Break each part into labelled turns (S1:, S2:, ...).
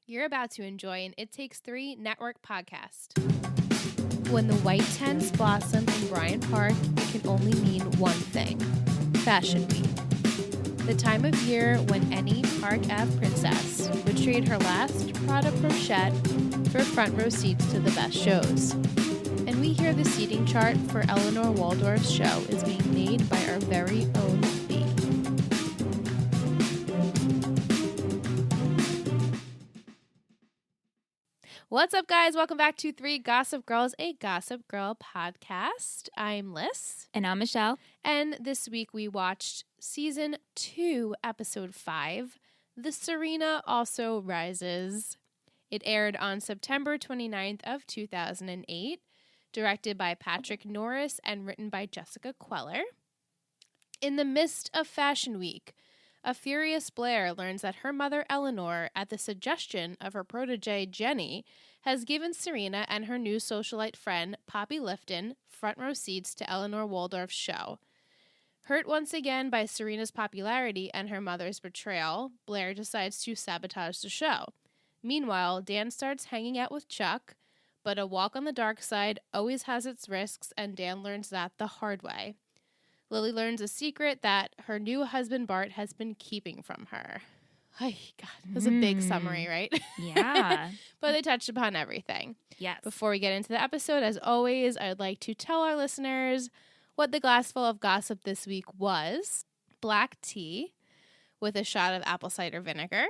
S1: You're about to enjoy an It Takes Three network podcast. When the white tents blossom in Bryant Park, it can only mean one thing: Fashion Week. The time of year when any Park Ave princess would trade her last Prada brochette for front row seats to the best shows. And we hear the seating chart for Eleanor Waldorf's show is being made by our very own Bee. What's up, guys? Welcome back to Three Gossip Girls, a Gossip Girl podcast. I'm Liz.
S2: And I'm Michelle.
S1: And this week we watched Season 2, Episode 5, The Serena Also Rises. It aired on September 29th of 2008, directed by Patrick Norris and written by Jessica Queller. In the midst of Fashion Week, a furious Blair learns that her mother, Eleanor, at the suggestion of her protege, Jenny, has given Serena and her new socialite friend, Poppy Lifton, front row seats to Eleanor Waldorf's show. Hurt once again by Serena's popularity and her mother's betrayal, Blair decides to sabotage the show. Meanwhile, Dan starts hanging out with Chuck, but a walk on the dark side always has its risks, and Dan learns that the hard way. Lily learns a secret that her new husband, Bart, has been keeping from her. Oh, God, that was a big summary, right?
S2: Yeah.
S1: But they touched upon everything.
S2: Yes.
S1: Before we get into the episode, as always, I would like to tell our listeners what the glassful of gossip this week was: black tea with a shot of apple cider vinegar,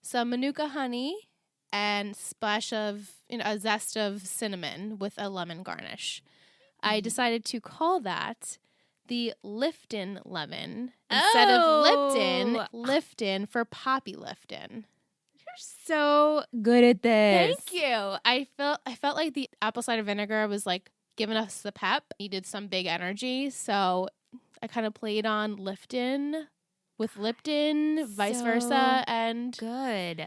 S1: some Manuka honey, and splash of a zest of cinnamon with a lemon garnish. I decided to call that the Lifton lemon instead of Lipton. Lifton for Poppy Lifton.
S2: You're so good at this.
S1: Thank you. I felt like the apple cider vinegar was like giving us the pep. Needed some big energy, so I kind of played on Lifton with Lipton, vice versa, and
S2: good.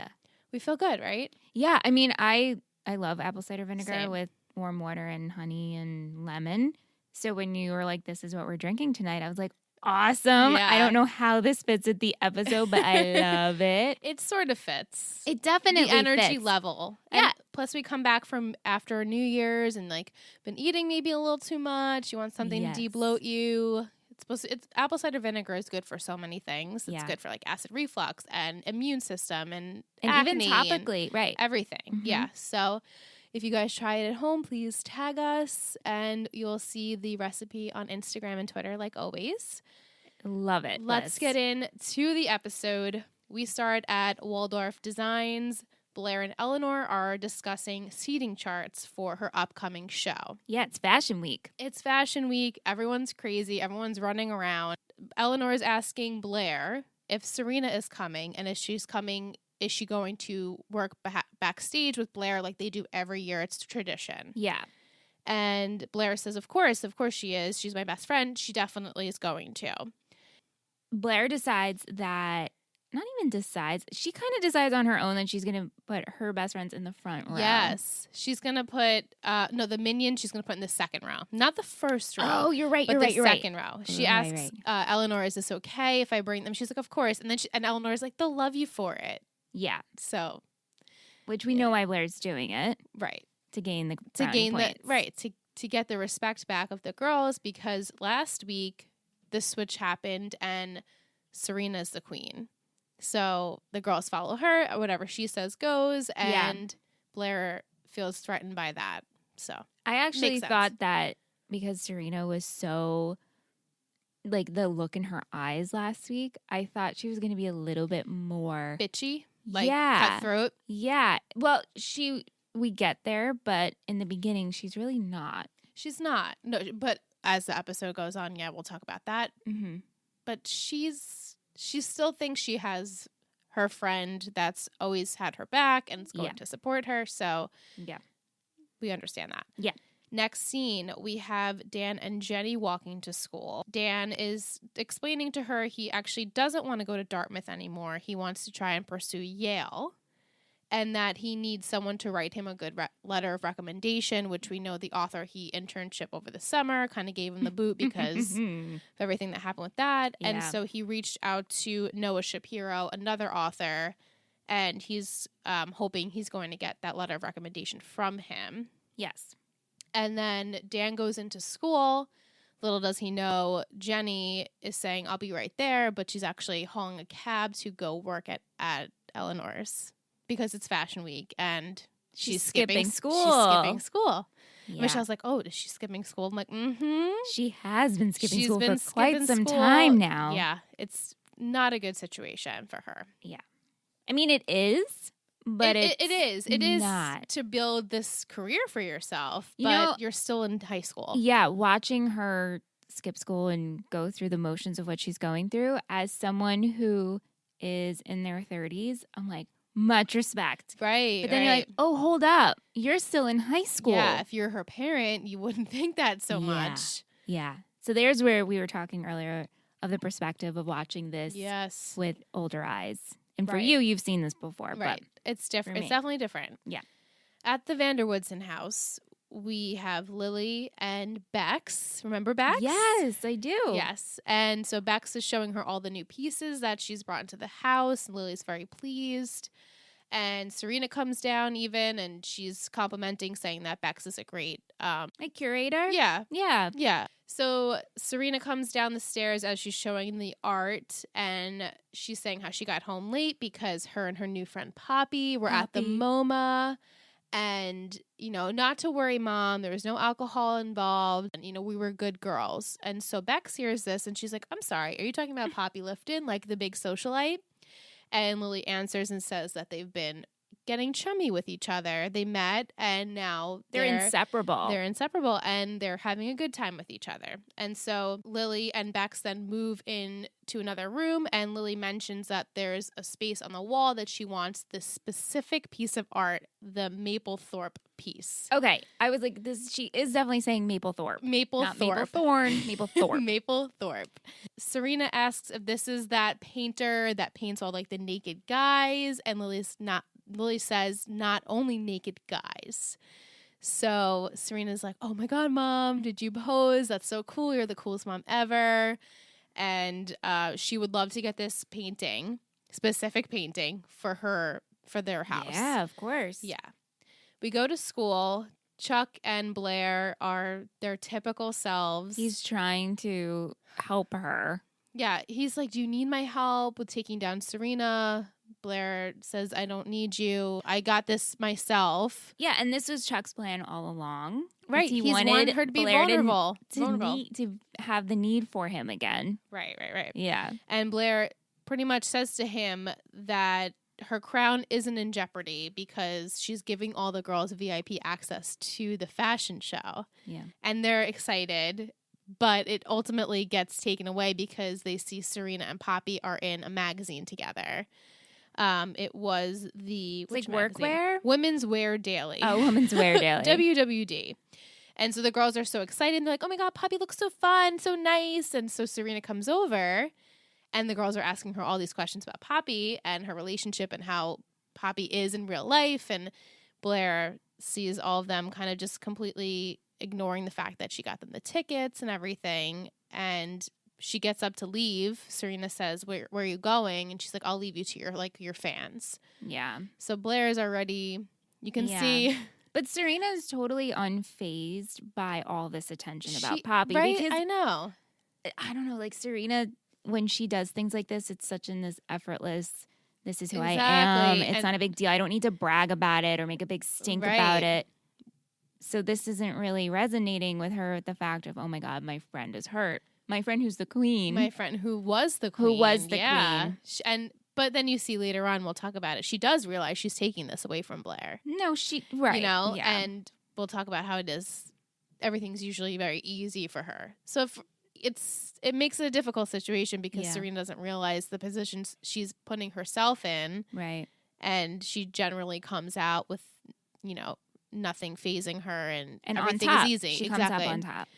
S1: We feel good, right?
S2: Yeah, I mean, I love apple cider vinegar
S1: Same.
S2: with warm water and honey and lemon. So when you were like, this is what we're drinking tonight, I was like, awesome.
S1: Yeah.
S2: I don't know how this fits with the episode, but I love it.
S1: It sort of fits.
S2: It definitely
S1: the energy
S2: fits.
S1: level.
S2: Yeah.
S1: And plus we come back from after New Year's and like been eating maybe a little too much. You want something
S2: Yes.
S1: to de-bloat you. It's apple cider vinegar is good for so many things. It's
S2: Yeah.
S1: good for like acid reflux and immune system and
S2: even
S1: acne
S2: topically, right.
S1: everything.
S2: Mhm.
S1: Yeah. So if you guys try it at home, please tag us and you'll see the recipe on Instagram and Twitter like always.
S2: Love it.
S1: Let's get into the episode. We start at Waldorf Designs. Blair and Eleanor are discussing seating charts for her upcoming show.
S2: Yeah, it's Fashion Week.
S1: It's Fashion Week. Everyone's crazy. Everyone's running around. Eleanor is asking Blair if Serena is coming, and if she's coming, is she going to work backstage with Blair like they do every year? It's tradition.
S2: Yeah.
S1: And Blair says, of course she is. She's my best friend. She definitely is going to.
S2: Blair decides that, not even decides, she kind of decides on her own that she's going to put her best friends in the front row.
S1: Yes. She's going to put, the minion she's going to put in the second row. Not the first row.
S2: Oh, you're right,
S1: but
S2: you're
S1: the
S2: right.
S1: second row. She
S2: Right,
S1: asks Eleanor, is this okay if I bring them? She's like, of course. And then Eleanor's like, they'll love you for it.
S2: Yeah.
S1: So.
S2: Which we know why Blair's doing it.
S1: Right.
S2: To gain the
S1: points. To get the respect back of the girls, because last week the switch happened and Serena's the queen. So the girls follow her, whatever she says goes, and Blair feels threatened by that. So
S2: I actually thought that because Serena was so, like, the look in her eyes last week, I thought she was going to be a little bit more
S1: bitchy, like cutthroat.
S2: Yeah. Well, we get there, but in the beginning, she's really not.
S1: She's not. No, but as the episode goes on, we'll talk about that.
S2: Mm-hmm.
S1: But she still thinks she has her friend that's always had her back and is going to support her. So we understand that.
S2: Yeah.
S1: Next scene, we have Dan and Jenny walking to school. Dan is explaining to her he actually doesn't want to go to Dartmouth anymore. He wants to try and pursue Yale. And that he needs someone to write him a good letter of recommendation, which we know the author he internship over the summer kind of gave him the boot because of everything that happened with that. Yeah. And so he reached out to Noah Shapiro, another author, and he's hoping he's going to get that letter of recommendation from him.
S2: Yes.
S1: And then Dan goes into school. Little does he know, Jenny is saying, I'll be right there, but she's actually hauling a cab to go work at Eleanor's because it's Fashion Week and she's skipping school. She's skipping school.
S2: Yeah.
S1: Michelle's like, oh, is she skipping school? I'm like, mm-hmm.
S2: She has been skipping
S1: She's
S2: school
S1: been
S2: for quite
S1: skipping
S2: some
S1: school.
S2: time now.
S1: Yeah, it's not a good situation for her.
S2: Yeah. I mean, it is, but
S1: it is. It is
S2: not.
S1: to build this career for yourself,
S2: You know,
S1: but you're still in high school.
S2: Yeah, watching her skip school and go through the motions of what she's going through, as someone who is in their 30s, I'm like, much respect.
S1: Right.
S2: But then you're like, oh, hold up. You're still in high school.
S1: Yeah, if you're her parent, you wouldn't think that so much.
S2: Yeah. So there's where we were talking earlier of the perspective of watching this with older eyes. And for you, you've seen this before.
S1: Right.
S2: But
S1: it's different. It's definitely different.
S2: Yeah.
S1: At the Vanderwoodson house, we have Lily and Bex. Remember Bex?
S2: Yes, I do.
S1: Yes. And so Bex is showing her all the new pieces that she's brought into the house. And Lily's very pleased. And Serena comes down even, and she's complimenting, saying that Bex is a great...
S2: a curator?
S1: Yeah.
S2: Yeah.
S1: Yeah. So Serena comes down the stairs as she's showing the art, and she's saying how she got home late because her and her new friend Poppy were at the MoMA. And, you know, not to worry, Mom, there was no alcohol involved. And, you know, we were good girls. And so Bex hears this, and she's like, I'm sorry, are you talking about Poppy Lifton, like the big socialite? And Lily answers and says that they've been getting chummy with each other. They met, and now
S2: they're inseparable.
S1: They're inseparable, and they're having a good time with each other. And so Lily and Bex then move in to another room, and Lily mentions that there's a space on the wall that she wants this specific piece of art, the Mapplethorpe piece.
S2: Okay, I was like, she is definitely saying Mapplethorpe.
S1: Not
S2: Maplethorne, Mapplethorpe.
S1: Mapplethorpe. Serena asks if this is that painter that paints all like the naked guys, and Lily says not only naked guys. So Serena's like, oh my God, Mom, did you pose? That's so cool. You're the coolest mom ever. And she would love to get this specific painting for their house.
S2: Yeah, of course.
S1: Yeah. We go to school. Chuck and Blair are their typical selves.
S2: He's trying to help her.
S1: Yeah, he's like, do you need my help with taking down Serena? Blair says, I don't need you. I got this myself.
S2: Yeah, and this was Chuck's plan all along.
S1: Right.
S2: He
S1: wanted her to be
S2: Blair
S1: vulnerable.
S2: To have the need for him again.
S1: Right.
S2: Yeah.
S1: And Blair pretty much says to him that her crown isn't in jeopardy because she's giving all the girls VIP access to the fashion show.
S2: Yeah.
S1: And they're excited, but it ultimately gets taken away because they see Serena and Poppy are in a magazine together. It was the
S2: workwear?
S1: Women's Wear Daily.
S2: Oh, Women's Wear Daily.
S1: WWD. And so the girls are so excited. And they're like, oh my God, Poppy looks so fun, so nice. And so Serena comes over, and the girls are asking her all these questions about Poppy and her relationship and how Poppy is in real life. And Blair sees all of them kind of just completely ignoring the fact that she got them the tickets and everything. And she gets up to leave. Serena says, where are you going? And she's like, I'll leave you to your fans.
S2: Yeah.
S1: So Blair is already, you can see.
S2: But Serena is totally unfazed by all this attention about Poppy.
S1: Right?
S2: Because
S1: I know.
S2: I don't know, like Serena, when she does things like this, it's such in this effortless, this is who I am. It's not a big deal. I don't need to brag about it or make a big stink about it. So this isn't really resonating with her, the fact of, oh my God, my friend is hurt. My friend who's the queen.
S1: My friend who was the queen. Queen. But then you see later on, we'll talk about it, she does realize she's taking this away from Blair.
S2: No, right.
S1: You know, and we'll talk about how it is. Everything's usually very easy for her. So it makes it a difficult situation because Serena doesn't realize the positions she's putting herself in.
S2: Right.
S1: And she generally comes out with, you know, nothing phasing her and everything
S2: on top.
S1: is easy.
S2: She comes up on top.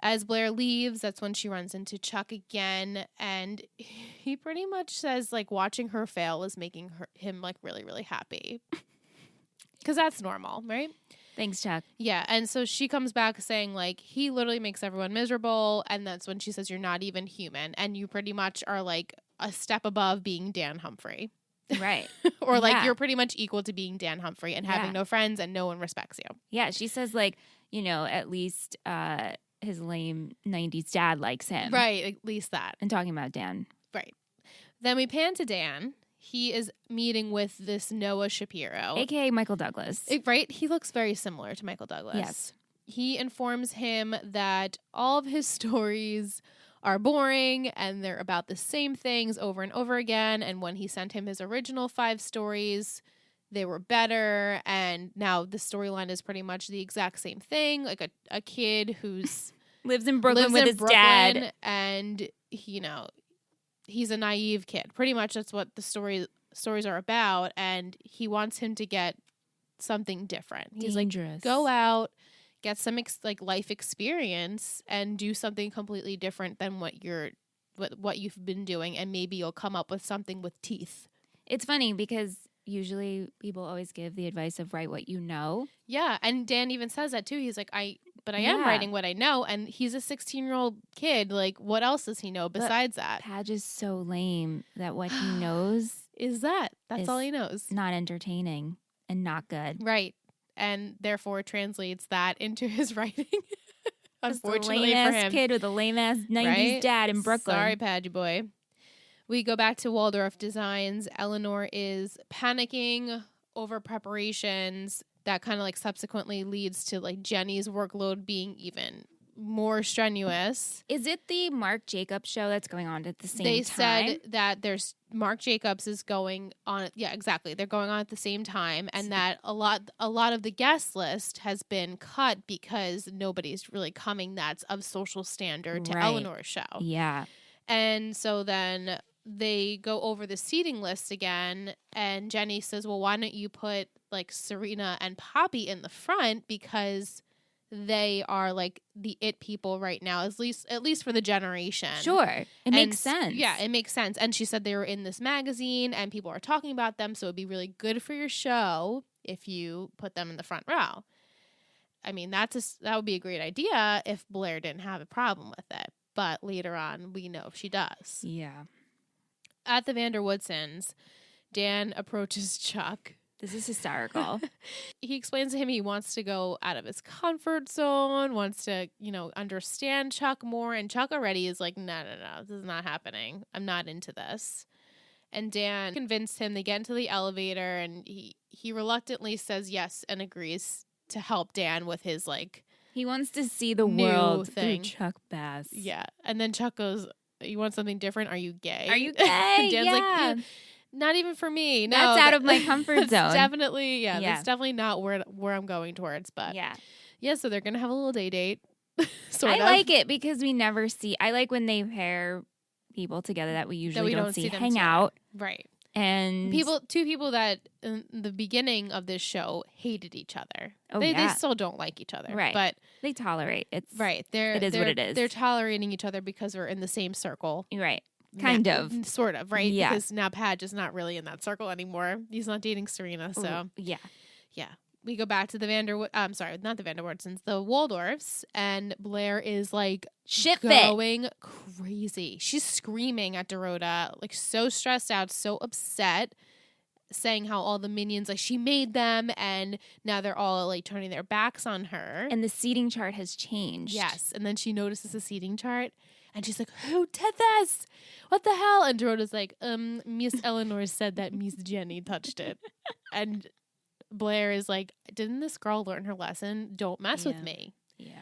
S1: As Blair leaves, that's when she runs into Chuck again, and he pretty much says, like, watching her fail is making him, like, really, really happy. Because that's normal, right?
S2: Thanks, Chuck.
S1: Yeah, and so she comes back saying, like, he literally makes everyone miserable, and that's when she says, you're not even human, and you pretty much are, like, a step above being Dan Humphrey.
S2: Right.
S1: Or like you're pretty much equal to being Dan Humphrey and having no friends and no one respects you.
S2: Yeah, she says like, at least his lame 90s dad likes him.
S1: Right, at least that.
S2: And talking about Dan.
S1: Right. Then we pan to Dan. He is meeting with this Noah Shapiro.
S2: A.K.A. Michael Douglas.
S1: Right? He looks very similar to Michael Douglas.
S2: Yes.
S1: He informs him that all of his stories are boring and they're about the same things over and over again. And when he sent him his original 5 stories, they were better. And now the storyline is pretty much the exact same thing. Like a kid who's
S2: lives in Brooklyn with his dad.
S1: And, he's a naive kid. Pretty much that's what the stories are about. And he wants him to get something different. He's
S2: dangerous.
S1: Like, go out. Get some life experience and do something completely different than what you've been doing, and maybe you'll come up with something with teeth.
S2: It's funny because usually people always give the advice of write what you know.
S1: Yeah, and Dan even says that too. He's like, I am writing what I know, and he's a 16-year-old kid. Like, what else does he know besides that?
S2: Padge is so lame that what he knows
S1: that's all he knows.
S2: Not entertaining and not good.
S1: Right. And therefore translates that into his writing. Unfortunately
S2: for him.
S1: Lame-ass
S2: kid with a lame-ass 90s dad in Brooklyn.
S1: Sorry, Padgy boy. We go back to Waldorf Designs. Eleanor is panicking over preparations. That kind of subsequently leads to Jenny's workload being even more strenuous.
S2: Is it the Marc Jacobs show that's going on at the same time?
S1: They said that there's Marc Jacobs is going on. Yeah, exactly. They're going on at the same time, and that a lot of the guest list has been cut because nobody's really coming that's of social standard to Eleanor's show.
S2: Yeah.
S1: And so then they go over the seating list again, and Jenny says, well, why don't you put Serena and Poppy in the front, because they are the it people right now, at least for the generation.
S2: Sure. It makes sense.
S1: Yeah, it makes sense. And she said they were in this magazine and people are talking about them, so it'd be really good for your show if you put them in the front row. I mean, that would be a great idea if Blair didn't have a problem with it. But later on, we know she does.
S2: Yeah.
S1: At the Vanderwoodsons, Dan approaches Chuck.
S2: This is hysterical.
S1: He explains to him he wants to go out of his comfort zone, wants to, understand Chuck more. And Chuck already is like, no, this is not happening. I'm not into this. And Dan convinced him. They get into the elevator, and he reluctantly says yes and agrees to help Dan with his,
S2: he wants to see the world through Chuck Bass.
S1: Yeah. And then Chuck goes, you want something different? Are you gay?
S2: Are you gay?
S1: Dan's
S2: yeah.
S1: Not even for me. No,
S2: that's out of my comfort zone.
S1: Definitely, that's definitely not where I'm going towards. But yeah. So they're gonna have a little date. I
S2: like it because we never see. I like when they pair people together that we usually don't see hang out.
S1: Right.
S2: And
S1: two people that in the beginning of this show hated each other. They still don't like each other,
S2: right? But
S1: they
S2: tolerate. It
S1: is
S2: what it is.
S1: They're tolerating each other because we're in the same circle,
S2: right? Kind of.
S1: Sort of, right?
S2: Yeah.
S1: Because now Padge is not really in that circle anymore. He's not dating Serena, so...
S2: Yeah.
S1: Yeah. We go back to the not the Vanderwoodsons, the Waldorfs, and Blair is, going crazy. She's screaming at Dorota, so stressed out, so upset, saying how all the minions, she made them, and now they're all, turning their backs on her.
S2: And the seating chart has changed.
S1: Yes. And then she notices the seating chart. And she's like, who did this? What the hell? And Dorota's like, Miss Eleanor said that Miss Jenny touched it. And Blair is like, didn't this girl learn her lesson? Don't mess with me.
S2: Yeah.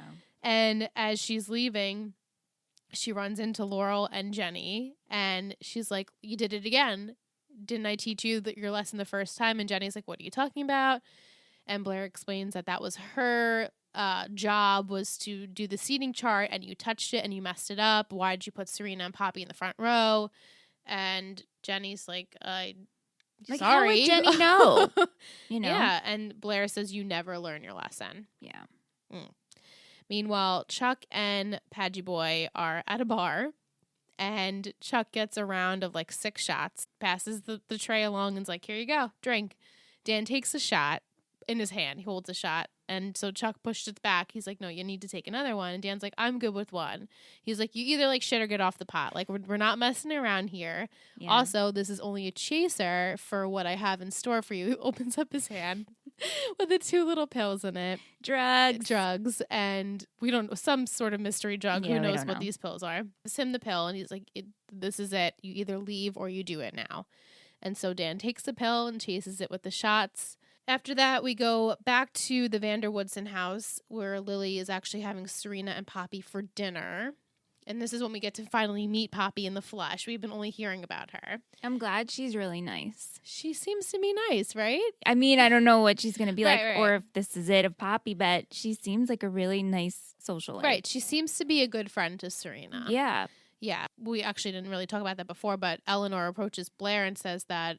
S1: And as she's leaving, she runs into Laurel and Jenny. And she's like, you did it again. Didn't I teach you your lesson the first time? And Jenny's like, what are you talking about? And Blair explains that was her job, was to do the seating chart, and you touched it and you messed it up. Why did you put Serena and Poppy in the front row? And Jenny's like, sorry.
S2: How would Jenny know?
S1: Yeah. And Blair says, you never learn your lesson.
S2: Yeah.
S1: Meanwhile, Chuck and Padgy Boy are at a bar, and Chuck gets a round of 6 shots, passes the tray along, and's like, here you go, drink. Dan takes a shot, in his hand. He holds a shot. And so Chuck pushed it back. He's like, no, you need to take another one. And Dan's like, I'm good with one. He's like, you either like shit or get off the pot. Like, we're not messing around here. Yeah. Also, this is only a chaser for what I have in store for you. He opens up his hand with the 2 little pills in it. Drugs. And we don't know, some sort of mystery drug. Yeah, who knows what these pills are. Gives him the pill and he's like, this is it. You either leave or you do it now. And so Dan takes the pill and chases it with the shots. After that, we go back to the Vanderwoodson house where Lily is actually having Serena and Poppy for dinner. And this is when we get to finally meet Poppy in the flesh. We've been only hearing about her.
S2: I'm glad she's really nice.
S1: She seems to be nice, right?
S2: I mean, I don't know what she's going to be like or if this is it of Poppy, but she seems like a really nice socialite.
S1: Right. She seems to be a good friend to Serena.
S2: Yeah.
S1: Yeah. We actually didn't really talk about that before, but Eleanor approaches Blair and says that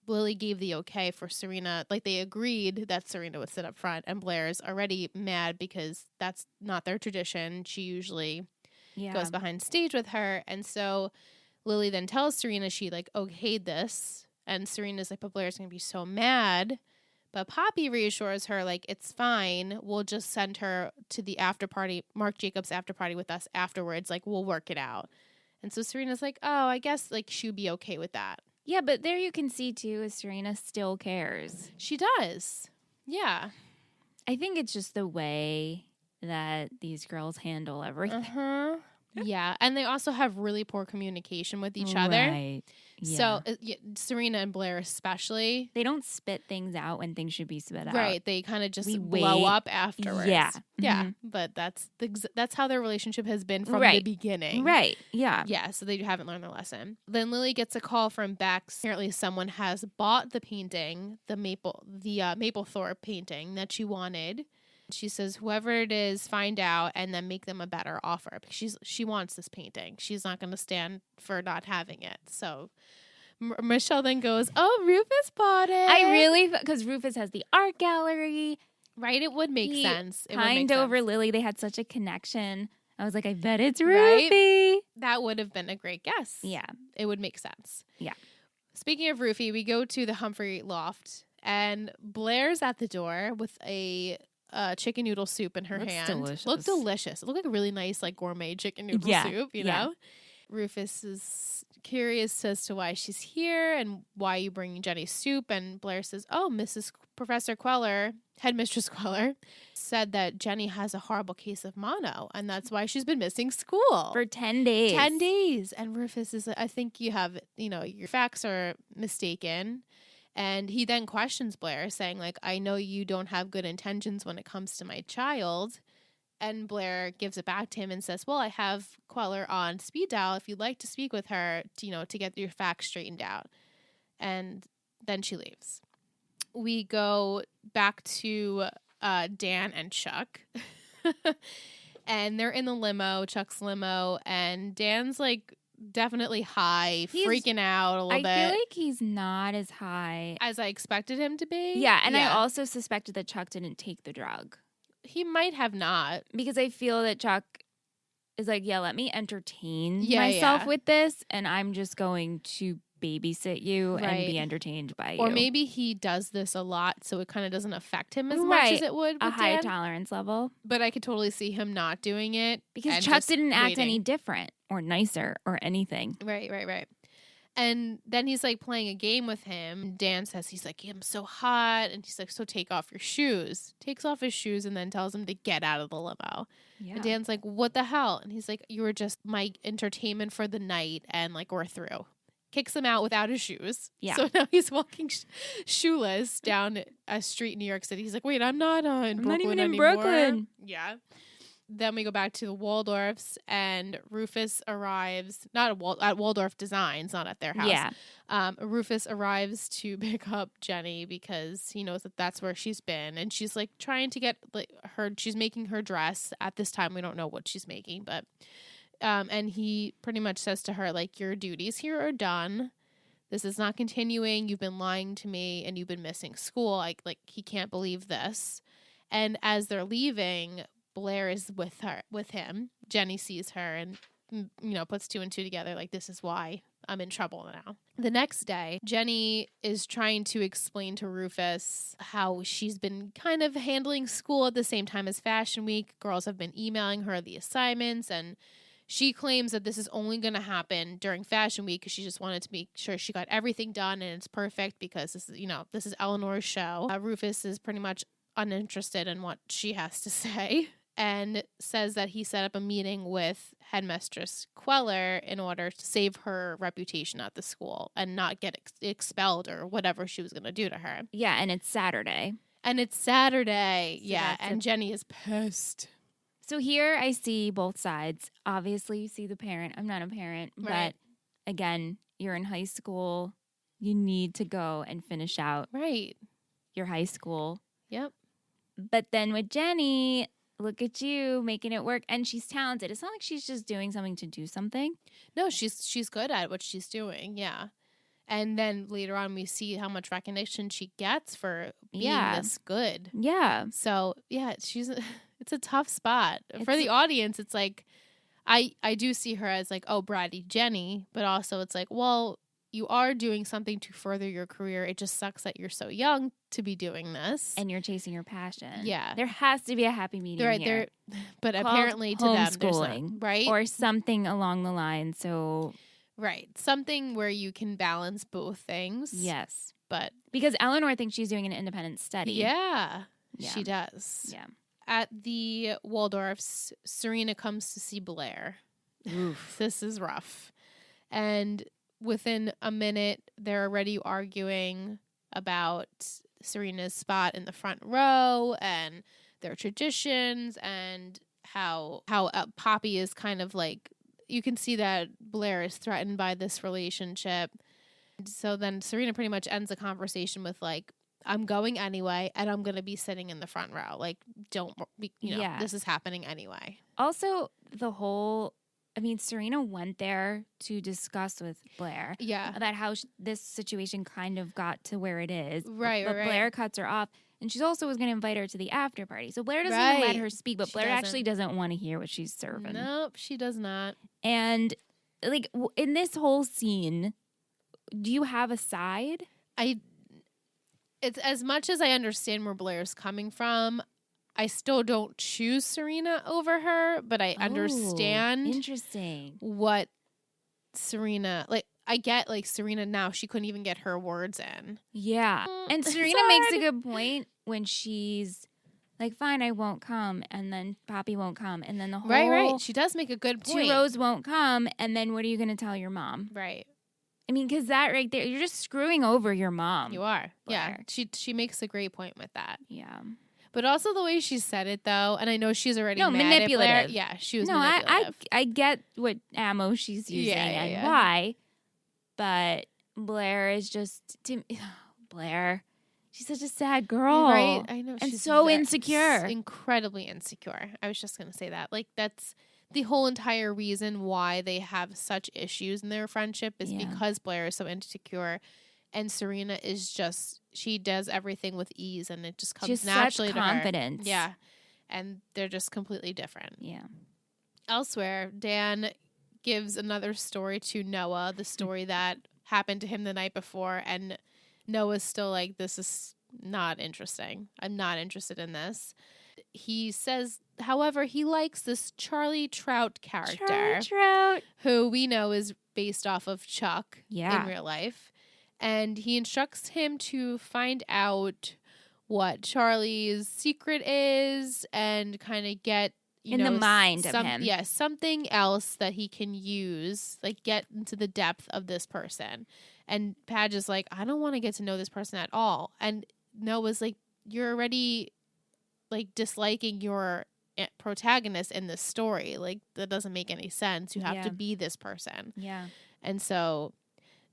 S1: Lily gave the okay for Serena. Like, they agreed that Serena would sit up front, and Blair's already mad because that's not their tradition. She usually goes behind stage with her. And so Lily then tells Serena she, like, okayed this. And Serena's like, but Blair's going to be so mad. But Poppy reassures her, like, it's fine. We'll just send her to the after party, Marc Jacobs after party with us afterwards. Like, we'll work it out. And so Serena's like, oh, I guess, like, she'd be okay with that.
S2: Yeah, but there you can see, too, is Serena still cares.
S1: She does. Yeah.
S2: I think it's just the way that these girls handle everything.
S1: Uh-huh. Yeah, and they also have really poor communication with each other.
S2: Right. Yeah.
S1: So Serena and Blair especially.
S2: They don't spit things out when things should be spit out.
S1: Right. They kind of just blow up afterwards.
S2: Yeah.
S1: Yeah. Mm-hmm. But that's how their relationship has been from the beginning.
S2: Right. Yeah.
S1: Yeah. So they haven't learned their lesson. Then Lily gets a call from Bex. Apparently someone has bought the painting, the Maplethorpe painting that she wanted. She says, whoever it is, find out and then make them a better offer. Because she wants this painting. She's not going to stand for not having it. So Michelle then goes, oh, Rufus bought it.
S2: Because Rufus has the art gallery.
S1: Right? It would make sense. It
S2: pined over Lily. They had such a connection. I was like, I bet it's Rufy. Right?
S1: That would have been a great guess.
S2: Yeah.
S1: It would make sense.
S2: Yeah.
S1: Speaking of Rufy, we go to the Humphrey loft. And Blair's at the door with a chicken noodle soup in her hand.
S2: Delicious.
S1: Looked delicious. It looked like a really nice, like, gourmet chicken noodle soup, you know? Rufus is curious as to why she's here and why you bring Jenny soup. And Blair says, oh, Professor Queller, Headmistress Queller, said that Jenny has a horrible case of mono, and that's why she's been missing school.
S2: For 10 days.
S1: 10 days. And Rufus is like, I think you have, your facts are mistaken. And he then questions Blair, saying, like, I know you don't have good intentions when it comes to my child. And Blair gives it back to him and says, well, I have Queller on speed dial if you'd like to speak with her, to get your facts straightened out. And then she leaves. We go back to Dan and Chuck. And they're in the limo, Chuck's limo, and Dan's, like, definitely high, freaking out a little bit.
S2: I feel like he's not as high
S1: as I expected him to be.
S2: Yeah, and I also suspected that Chuck didn't take the drug.
S1: He might have not.
S2: Because I feel that Chuck is like, let me entertain myself with this, and I'm just going to babysit you and be entertained by you.
S1: Or maybe he does this a lot, so it kind of doesn't affect him as much as it would with
S2: a high
S1: Dan.
S2: Tolerance level.
S1: But I could totally see him not doing it.
S2: Because Chuck didn't act any different or nicer or anything.
S1: Right. And then he's, like, playing a game with him. Dan says, he's like, I'm so hot. And he's like, so take off your shoes. Takes off his shoes and then tells him to get out of the limo. Yeah. And Dan's like, what the hell? And he's like, you were just my entertainment for the night. And, like, we're through. Kicks him out without his shoes. Yeah. So now he's walking shoeless down a street in New York City. He's like, wait, I'm not in Brooklyn anymore.
S2: Brooklyn.
S1: Yeah. Then we go back to the Waldorfs, and Rufus arrives, not at Waldorf Designs, not at their house.
S2: Yeah.
S1: Rufus arrives to pick up Jenny because he knows that that's where she's been. And she's, like, trying to get, like, she's making her dress. At this time, we don't know what she's making, but, and he pretty much says to her, like, your duties here are done. This is not continuing. You've been lying to me and you've been missing school. Like he can't believe this. And as they're leaving, Blair is with him. Jenny sees her and, puts two and two together. Like, this is why I'm in trouble now. The next day, Jenny is trying to explain to Rufus how she's been kind of handling school at the same time as Fashion Week. Girls have been emailing her the assignments, and she claims that this is only going to happen during Fashion Week because she just wanted to make sure she got everything done and it's perfect because this is Eleanor's show. Rufus is pretty much uninterested in what she has to say and says that he set up a meeting with Headmistress Queller in order to save her reputation at the school and not get expelled or whatever she was going to do to her.
S2: Yeah, and it's Saturday.
S1: So and Jenny is pissed.
S2: So here I see both sides. Obviously, you see the parent. I'm not a parent,
S1: right.
S2: But again, you're in high school. You need to go and finish out your high school.
S1: Yep.
S2: But then with Jenny, look at you making it work. And she's talented. It's not like she's just doing something to do something.
S1: No, she's good at what she's doing. Yeah. And then later on, we see how much recognition she gets for being this good.
S2: Yeah.
S1: So, yeah, it's a tough spot. For the audience, it's like, I do see her as like, oh, bratty Jenny. But also it's like, well, you are doing something to further your career. It just sucks that you're so young to be doing this.
S2: And you're chasing your passion.
S1: Yeah.
S2: There has to be a happy medium here.
S1: But apparently to them, there's not, right?
S2: Or something along the line. So...
S1: Right. Something where you can balance both things.
S2: Yes.
S1: But
S2: because Eleanor thinks she's doing an independent study.
S1: Yeah. She does.
S2: Yeah.
S1: At the Waldorfs, Serena comes to see Blair.
S2: Oof.
S1: This is rough. And within a minute, they're already arguing about Serena's spot in the front row and their traditions and how Poppy is kind of like, you can see that Blair is threatened by this relationship. So then Serena pretty much ends the conversation with like, I'm going anyway, and I'm going to be sitting in the front row. Like, this is happening anyway.
S2: Also, Serena went there to discuss with Blair about how this situation kind of got to where it is.
S1: Right,
S2: but Blair cuts her off. And she also was going to invite her to the after party. So Blair doesn't even let her speak, but Blair actually doesn't want to hear what she's serving.
S1: Nope, she does not.
S2: And, like, in this whole scene, do you have a side?
S1: It's as much as I understand where Blair's coming from, I still don't choose Serena over her, but I understand what Serena, like, I get, like, Serena now, she couldn't even get her words in.
S2: Yeah. And Serena makes a good point when she's like, fine, I won't come. And then Poppy won't come. And then the whole...
S1: Right. She does make a good point.
S2: Two Rose won't come. And then what are you going to tell your mom?
S1: Right.
S2: I mean, because that right there, you're just screwing over your mom.
S1: You are. Blair. Yeah. She makes a great point with that.
S2: Yeah.
S1: But also the way she said it, though, and I know she's already mad
S2: manipulative.
S1: At Blair. Yeah, she was manipulative.
S2: I get what ammo she's using and why. But Blair is just... Blair... She's such a sad girl.
S1: Right? I know.
S2: And she's so insecure.
S1: Incredibly insecure. I was just going to say that. Like, that's the whole entire reason why they have such issues in their friendship is because Blair is so insecure. And Serena is just, she does everything with ease and it just comes naturally to her.
S2: She has such confidence.
S1: Yeah. And they're just completely different.
S2: Yeah.
S1: Elsewhere, Dan gives another story to Noah, the story that happened to him the night before, and Noah's still like, this is not interesting. I'm not interested in this. He says, however, he likes this Charlie Trout character.
S2: Charlie Trout.
S1: Who we know is based off of Chuck in real life. And he instructs him to find out what Charlie's secret is and kind of get,
S2: the mind of him.
S1: Yeah, something else that he can use, like get into the depth of this person. And Padge is like, I don't want to get to know this person at all. And Noah's like, you're already like disliking your protagonist in this story. Like, that doesn't make any sense. You have to be this person.
S2: Yeah.
S1: And so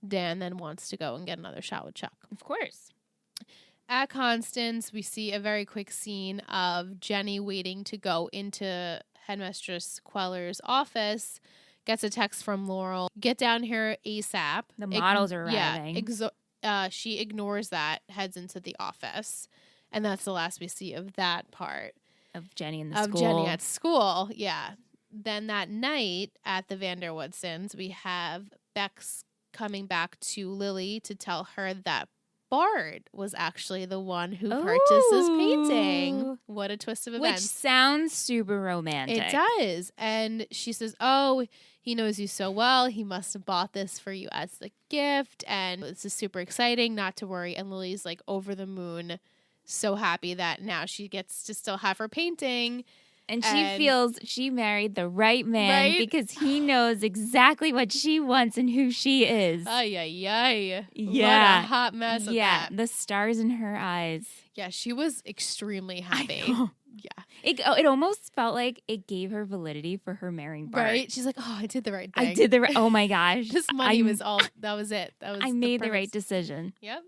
S1: Dan then wants to go and get another shot with Chuck.
S2: Of course.
S1: At Constance, we see a very quick scene of Jenny waiting to go into Headmistress Queller's office. Gets a text from Laurel. Get down here ASAP.
S2: The models are arriving.
S1: Yeah. She ignores that, heads into the office. And that's the last we see of that part.
S2: Of Jenny in the school.
S1: Of Jenny at school, yeah. Then that night at the Vanderwoodsons, we have Bex coming back to Lily to tell her that Bart was actually the one who purchased this painting. What a twist of events.
S2: Which sounds super romantic.
S1: It does. And she says, oh, he knows you so well. He must have bought this for you as a gift. And this is super exciting. Not to worry. And Lily's like over the moon, so happy that now she gets to still have her painting.
S2: And she feels she married the right man because he knows exactly what she wants and who she is.
S1: Ay, ay, ay.
S2: Yeah.
S1: What a hot mess.
S2: Yeah. The stars in her eyes.
S1: Yeah, she was extremely happy. Yeah.
S2: It almost felt like it gave her validity for her marrying Bart.
S1: Right? She's like, oh, I did the right thing.
S2: I did the right. Oh my gosh.
S1: This money was all, that was it.
S2: I made the right decision.
S1: Yep.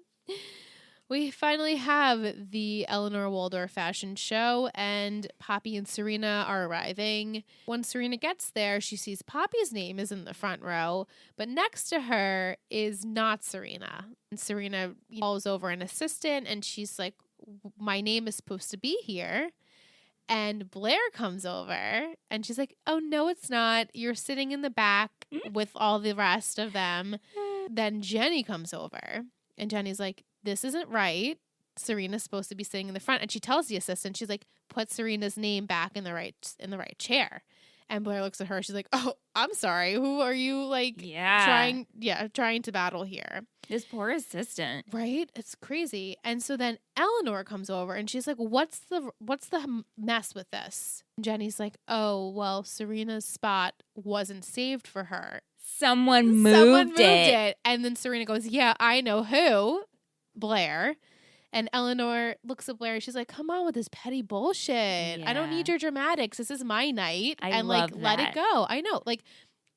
S1: We finally have the Eleanor Waldorf fashion show, and Poppy and Serena are arriving. When Serena gets there, she sees Poppy's name is in the front row, but next to her is not Serena. And Serena calls over an assistant, and she's like, my name is supposed to be here. And Blair comes over, and she's like, oh, no, it's not. You're sitting in the back with all the rest of them. Then Jenny comes over, and Jenny's like, this isn't right. Serena's supposed to be sitting in the front. And she tells the assistant, she's like, put Serena's name back in the right chair. And Blair looks at her. She's like, oh, I'm sorry. Who are you trying to battle here?
S2: This poor assistant.
S1: Right? It's crazy. And so then Eleanor comes over and she's like, what's the mess with this? And Jenny's like, oh, well, Serena's spot wasn't saved for her.
S2: Someone moved it.
S1: And then Serena goes, yeah, I know who. Blair. And Eleanor looks at Blair and she's like, come on with this petty bullshit. Yeah. I don't need your dramatics. This is my night.
S2: I love that.
S1: Let it go. I know.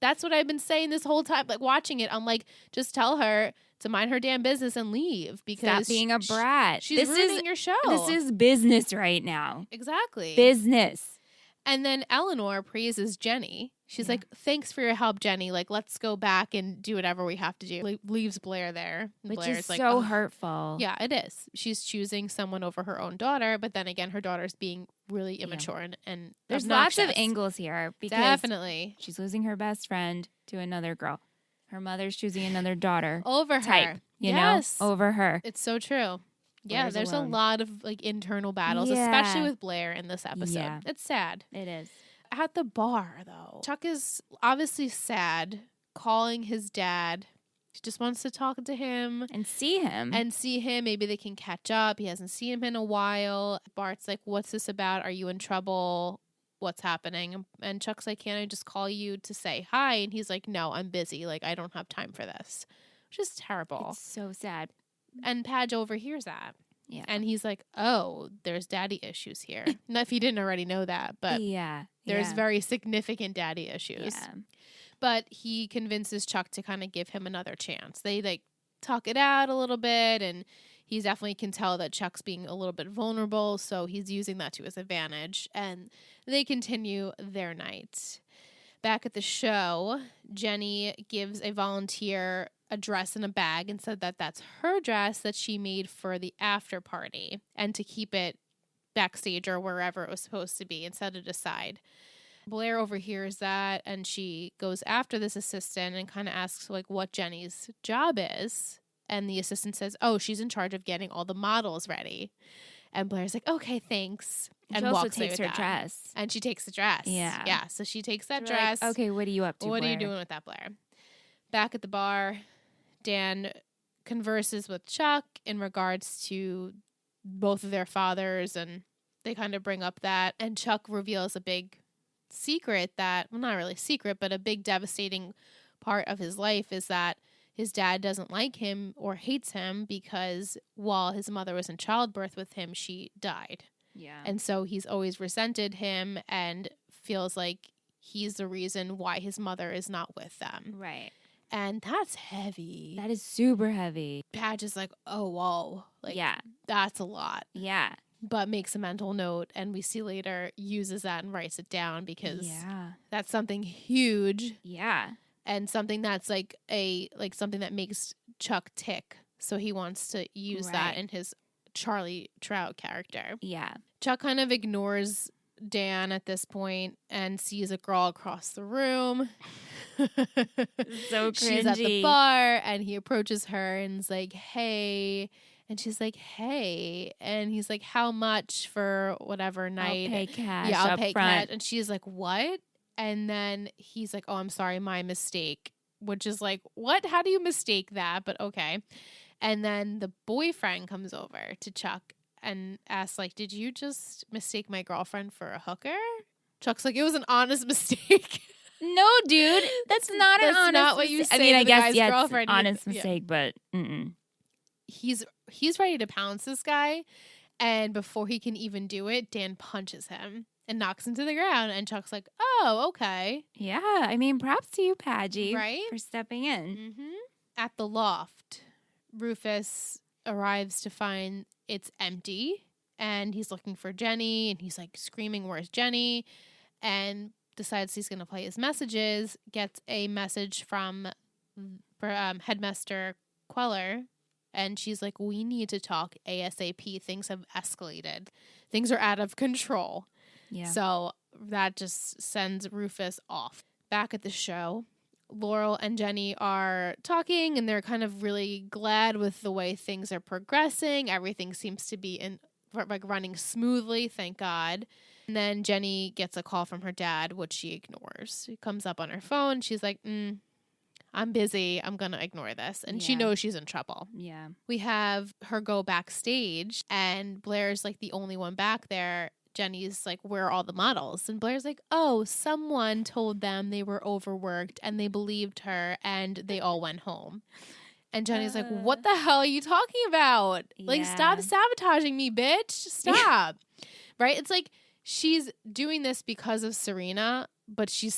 S1: That's what I've been saying this whole time. Watching it, I'm like, just tell her to mind her damn business and leave because
S2: stop being a brat.
S1: She's ruining your show.
S2: This is business right now.
S1: Exactly.
S2: Business. And
S1: then Eleanor praises Jenny. She's like, thanks for your help, Jenny. Let's go back and do whatever we have to do. Leaves Blair there.
S2: Which
S1: Blair's
S2: is so hurtful.
S1: Yeah, it is. She's choosing someone over her own daughter, but then again, her daughter's being really immature and
S2: there's
S1: obnoxious.
S2: Lots of angles here because
S1: definitely
S2: she's losing her best friend to another girl. Her mother's choosing another daughter.
S1: Over her.
S2: You know? Over her.
S1: It's so true. Yeah, there's a lot of internal battles, especially with Blair in this episode. Yeah. It's sad.
S2: It is.
S1: At the bar, though, Chuck is obviously sad, calling his dad. He just wants to talk to him.
S2: And see him.
S1: Maybe they can catch up. He hasn't seen him in a while. Bart's like, what's this about? Are you in trouble? What's happening? And Chuck's like, can't I just call you to say hi? And he's like, no, I'm busy. I don't have time for this. Which is terrible.
S2: It's so sad.
S1: And Padge overhears that.
S2: Yeah.
S1: And he's like, oh, there's daddy issues here. Not if he didn't already know that, but there's very significant daddy issues. Yeah. But he convinces Chuck to kind of give him another chance. They talk it out a little bit, and he definitely can tell that Chuck's being a little bit vulnerable, so he's using that to his advantage. And they continue their night. Back at the show, Jenny gives a volunteer a dress in a bag and said that that's her dress that she made for the after party and to keep it backstage or wherever it was supposed to be and set it aside. Blair overhears that and she goes after this assistant and kind of asks what Jenny's job is. And the assistant says, oh, she's in charge of getting all the models ready. And Blair's like, okay, thanks. And
S2: she
S1: walks
S2: also takes her dress.
S1: And she takes the dress.
S2: Yeah.
S1: Yeah. So she takes that dress.
S2: Okay, what are you up to,
S1: What
S2: Blair?
S1: are you doing with that, Blair? Back at the bar, Dan converses with Chuck in regards to both of their fathers, and they kind of bring up that. And Chuck reveals a big secret not really secret, but a big devastating part of his life is that his dad doesn't like him or hates him because while his mother was in childbirth with him, she died.
S2: Yeah.
S1: And so he's always resented him and feels like he's the reason why his mother is not with them.
S2: Right.
S1: And that's heavy.
S2: That is super heavy.
S1: Padge is like, oh, whoa. That's a lot.
S2: Yeah.
S1: But makes a mental note, and we see later uses that and writes it down because that's something huge.
S2: Yeah.
S1: And something that's something that makes Chuck tick. So he wants to use that in his Charlie Trout character.
S2: Yeah.
S1: Chuck kind of ignores Dan at this point and sees a girl across the room.
S2: So cringy.
S1: She's at the bar and he approaches her and is like, hey. And she's like, hey. And he's like, how much for whatever night?
S2: I'll pay cash.
S1: Yeah, I'll
S2: up
S1: pay
S2: front.
S1: cash. And she's like, what? And then he's like, oh, I'm sorry, my mistake. Which is like, what? How do you mistake that? But okay. And then the boyfriend comes over to Chuck and asks, like, did you just mistake my girlfriend for a hooker? Chuck's like, it was an honest mistake.
S2: No, dude. That's not an honest
S1: not what you say.
S2: I mean,
S1: to
S2: I
S1: the
S2: guess,
S1: guy's
S2: yeah, it's
S1: girlfriend.
S2: an honest mistake, but
S1: He's ready to pounce this guy. And before he can even do it, Dan punches him and knocks him to the ground. And Chuck's like, oh, okay.
S2: Yeah. I mean, props to you, Padgy,
S1: right?
S2: for stepping in.
S1: Mm-hmm. At the loft, Rufus arrives to find it's empty. And he's looking for Jenny. And he's like screaming, where's Jenny? And decides he's going to play his messages. Gets a message from Headmaster Queller. And she's like, we need to talk ASAP. Things have escalated. Things are out of control.
S2: Yeah.
S1: So that just sends Rufus off. Back at the show, Laurel and Jenny are talking, and they're kind of really glad with the way things are progressing. Everything seems to be running smoothly, thank God. And then Jenny gets a call from her dad, which she ignores. It comes up on her phone. She's like, I'm busy. I'm going to ignore this. And she knows she's in trouble.
S2: Yeah.
S1: We have her go backstage, and Blair's like the only one back there. Jenny's like, where are all the models? And Blair's like, oh, someone told them they were overworked, and they believed her, and they all went home. And Jenny's like, what the hell are you talking about? Like, stop sabotaging me, bitch. Stop. Right? It's like she's doing this because of Serena, but she's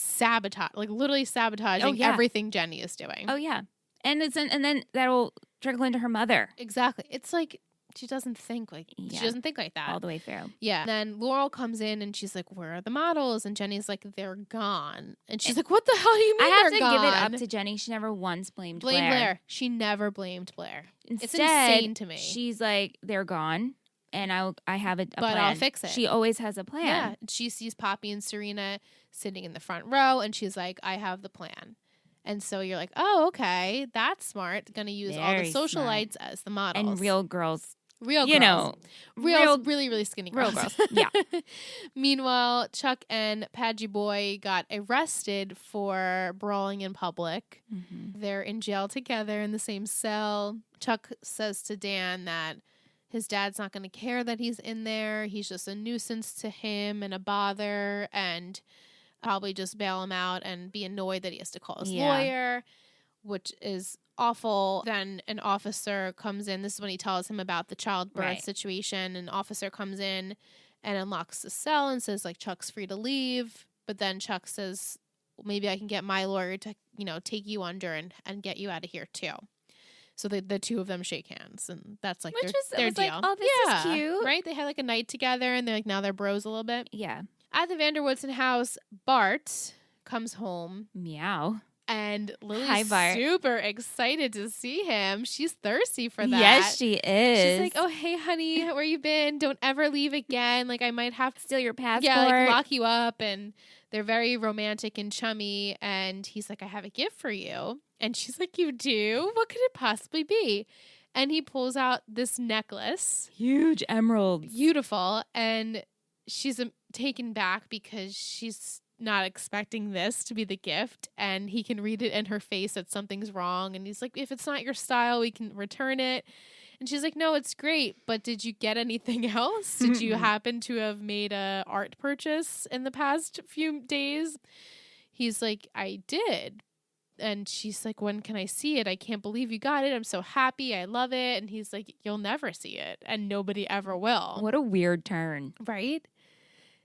S1: literally sabotaging everything Jenny is doing.
S2: Oh, yeah. And then that'll trickle into her mother.
S1: Exactly. It's like she doesn't think she doesn't think like that.
S2: All the way through.
S1: Yeah. And then Laurel comes in and she's like, where are the models? And Jenny's like, they're gone. And she's like, what the hell do you mean
S2: I have
S1: they're
S2: to
S1: gone?
S2: give it up to Jenny. She never once blamed Blair.
S1: She never blamed Blair.
S2: Instead,
S1: it's insane to me.
S2: She's like, they're gone. And I have a plan.
S1: But I'll fix it.
S2: She always has a plan.
S1: Yeah. She sees Poppy and Serena sitting in the front row, and she's like, I have the plan. And so you're like, oh, okay, that's smart. Going to use all the socialites as the models.
S2: And real girls.
S1: Real girls.
S2: You know.
S1: Really, really skinny girls.
S2: Real girls. Yeah.
S1: Meanwhile, Chuck and Padgy Boy got arrested for brawling in public. Mm-hmm. They're in jail together in the same cell. Chuck says to Dan that his dad's not going to care that he's in there. He's just a nuisance to him and a bother, and probably just bail him out and be annoyed that he has to call his lawyer, which is awful. Then an officer comes in. This is when he tells him about the childbirth situation. An officer comes in and unlocks the cell and says, like, Chuck's free to leave. But then Chuck says, maybe I can get my lawyer to, take you under and get you out of here too. So the two of them shake hands, and that's like their deal.
S2: Like, oh, this is cute.
S1: Right? They had like a night together, and they're like, now they're bros a little bit.
S2: Yeah.
S1: At the Vanderwoodson house, Bart comes home.
S2: Meow.
S1: And Lily's super excited to see him. She's thirsty for that.
S2: Yes, she is.
S1: She's like, oh, hey, honey, where you been? Don't ever leave again. Like, I might have to
S2: steal your passport.
S1: Yeah, like, lock you up. And they're very romantic and chummy. And he's like, I have a gift for you. And she's like, you do? What could it possibly be? And he pulls out this necklace.
S2: Huge emeralds.
S1: Beautiful. And she's taken back because she's not expecting this to be the gift, and he can read it in her face that something's wrong, and he's like, if it's not your style, we can return it. And she's like, no, it's great, but did you get anything else? Did you happen to have made a art purchase in the past few days? He's like, I did. And she's like, when can I see it? I can't believe you got it. I'm so happy. I love it. And he's like, you'll never see it, and nobody ever will.
S2: What a weird turn.
S1: Right?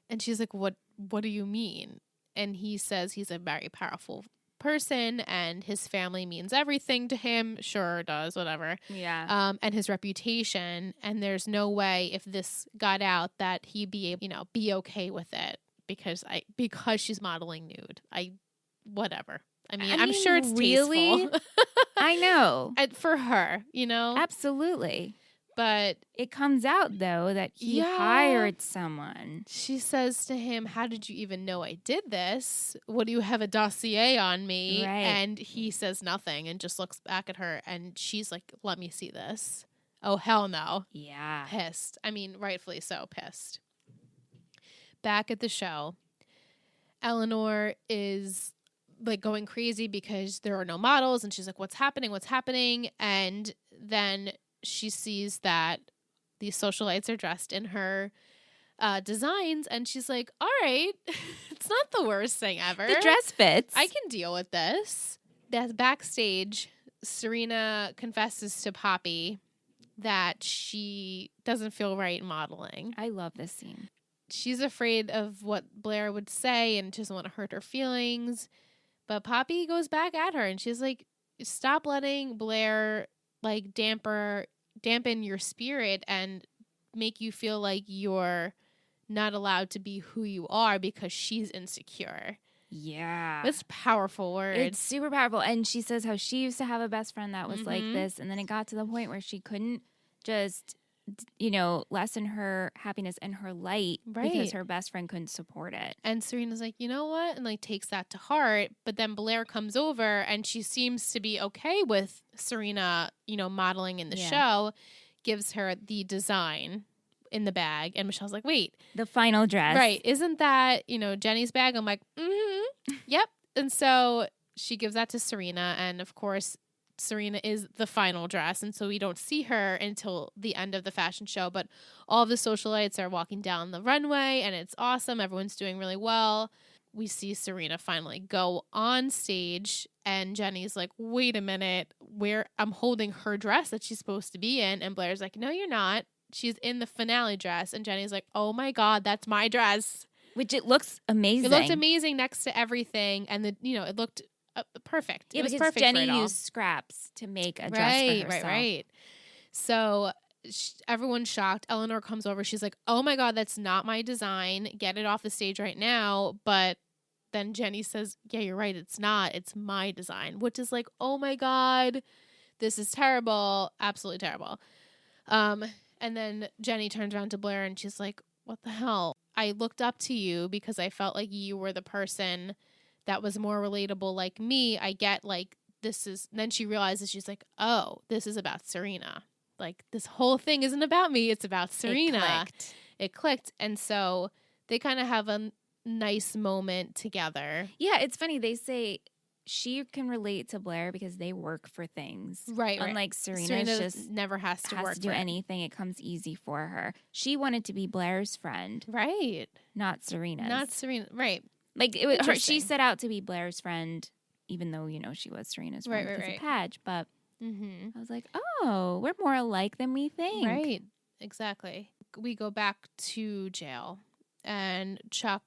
S1: And she's like, what do you mean? And he says he's a very powerful person, and his family means everything to him. Sure does, whatever.
S2: Yeah.
S1: And his reputation. And there's no way if this got out that he'd be able, be okay with it because she's modeling nude. Whatever. I mean, I'm sure it's
S2: really
S1: tasteful.
S2: I know.
S1: For her,
S2: Absolutely.
S1: But
S2: it comes out, though, that he hired someone.
S1: She says to him, how did you even know I did this? What, do you have a dossier on me?
S2: Right.
S1: And he says nothing and just looks back at her. And she's like, let me see this. Oh, hell no.
S2: Yeah.
S1: Pissed. I mean, rightfully so, pissed. Back at the show, Eleanor is like going crazy because there are no models. And she's like, what's happening? What's happening? And then she sees that these socialites are dressed in her designs, and she's like, all right, it's not the worst thing ever.
S2: The dress fits.
S1: I can deal with this. That backstage, Serena confesses to Poppy that she doesn't feel right modeling.
S2: I love this scene.
S1: She's afraid of what Blair would say and doesn't want to hurt her feelings. But Poppy goes back at her, and she's like, stop letting Blair like dampen your spirit and make you feel like you're not allowed to be who you are because she's insecure.
S2: Yeah.
S1: That's powerful words.
S2: It's super powerful. And she says how she used to have a best friend that was like this. And then it got to the point where she couldn't just, lessen her happiness and her light because her best friend couldn't support it.
S1: And Serena's like, you know what? And like takes that to heart. But then Blair comes over and she seems to be okay with Serena, modeling in the show, gives her the design in the bag. And Michelle's like, wait.
S2: The final dress.
S1: Right. Isn't that, Jenny's bag? I'm like, yep. And so she gives that to Serena. And of course, Serena is the final dress. And so we don't see her until the end of the fashion show. But all of the socialites are walking down the runway and it's awesome. Everyone's doing really well. We see Serena finally go on stage and Jenny's like, wait a minute, I'm holding her dress that she's supposed to be in. And Blair's like, no, you're not. She's in the finale dress. And Jenny's like, oh my God, that's my dress.
S2: Which it looks amazing.
S1: It looked amazing next to everything. And it looked perfect.
S2: Yeah,
S1: it was
S2: because
S1: perfect
S2: Jenny
S1: for it all.
S2: used scraps to make a dress for herself.
S1: Right. So everyone's shocked. Eleanor comes over. She's like, oh my God, that's not my design. Get it off the stage right now. But then Jenny says, yeah, you're right. It's not. It's my design, which is like, oh my God, this is terrible. Absolutely terrible. And then Jenny turns around to Blair and she's like, what the hell? I looked up to you because I felt like you were the person that was more relatable like me. I get like this is, and then she realizes, she's like, oh, this is about Serena. Like this whole thing isn't about me. It's about Serena. It clicked. And so they kind of have a nice moment together.
S2: Yeah, it's funny. They say she can relate to Blair because they work for things.
S1: Right.
S2: Unlike Serena just
S1: never has to
S2: do anything. It comes easy for her. She wanted to be Blair's friend.
S1: Right.
S2: Not Serena's.
S1: Not Serena. Right.
S2: Like it was her, she set out to be Blair's friend, even though, she was Serena's friend because of Padge. But I was like, oh, we're more alike than we think.
S1: Right. Exactly. We go back to jail and Chuck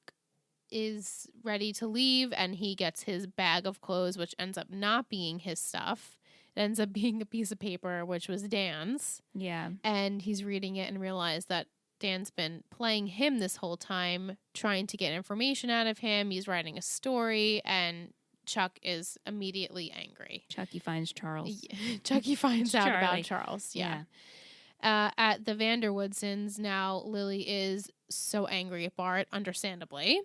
S1: is ready to leave and he gets his bag of clothes, which ends up not being his stuff. It ends up being a piece of paper, which was Dan's.
S2: Yeah.
S1: And he's reading it and realized that Dan's been playing him this whole time, trying to get information out of him. He's writing a story and Chuck is immediately angry.
S2: Chucky finds Charles.
S1: Chucky finds out about Charles. Yeah. At the Vanderwoodsons now, Lily is so angry at Bart, understandably.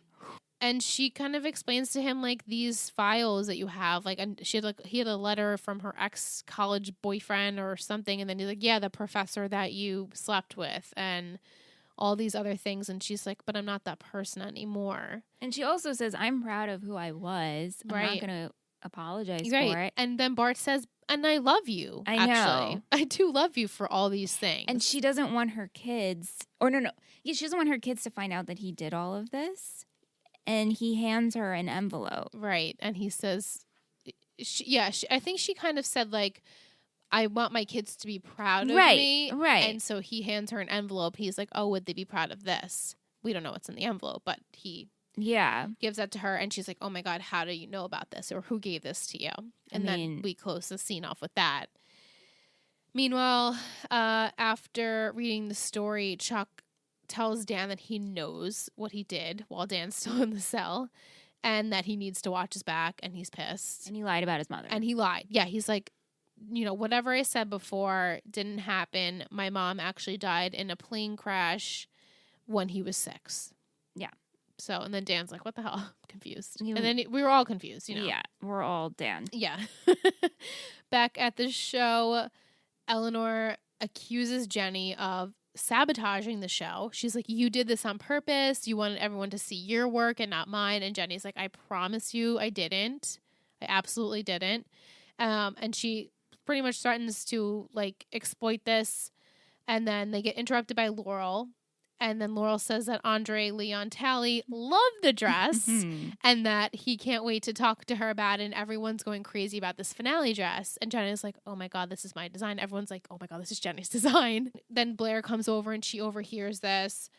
S1: And she kind of explains to him like these files that you have, like, and he had a letter from her ex-college boyfriend or something, and then he's like, yeah, the professor that you slept with, and all these other things. And she's like, but I'm not that person anymore.
S2: And she also says, I'm proud of who I was. I'm not going to apologize for it.
S1: And then Bart says, and I love you.
S2: I know.
S1: I do love you for all these things.
S2: And she doesn't want her kids, or no. Yeah, she doesn't want her kids to find out that he did all of this. And he hands her an envelope.
S1: Right. And he says, I think she kind of said, like, I want my kids to be proud of me.
S2: Right.
S1: And so he hands her an envelope. He's like, oh, would they be proud of this? We don't know what's in the envelope, but he gives that to her. And she's like, oh, my God, how do you know about this? Or who gave this to you? And then we close the scene off with that. Meanwhile, after reading the story, Chuck tells Dan that he knows what he did while Dan's still in the cell and that he needs to watch his back, and he's pissed.
S2: And he lied about his mother.
S1: And he lied. Yeah, he's like, whatever I said before didn't happen. My mom actually died in a plane crash when he was 6.
S2: Yeah.
S1: So, and then Dan's like, what the hell? I'm confused. And then we were all confused,
S2: Yeah, we're all Dan.
S1: Yeah. Back at the show, Eleanor accuses Jenny of sabotaging the show. She's like, you did this on purpose. You wanted everyone to see your work and not mine. And Jenny's like, I promise you I didn't. I absolutely didn't. And she pretty much threatens to like exploit this. And then they get interrupted by Laurel. And then Laurel says that Andre Leon Talley loved the dress and that he can't wait to talk to her about it. And everyone's going crazy about this finale dress. And Jenny's like, oh my God, this is my design. Everyone's like, oh my God, this is Jenny's design. Then Blair comes over and she overhears this.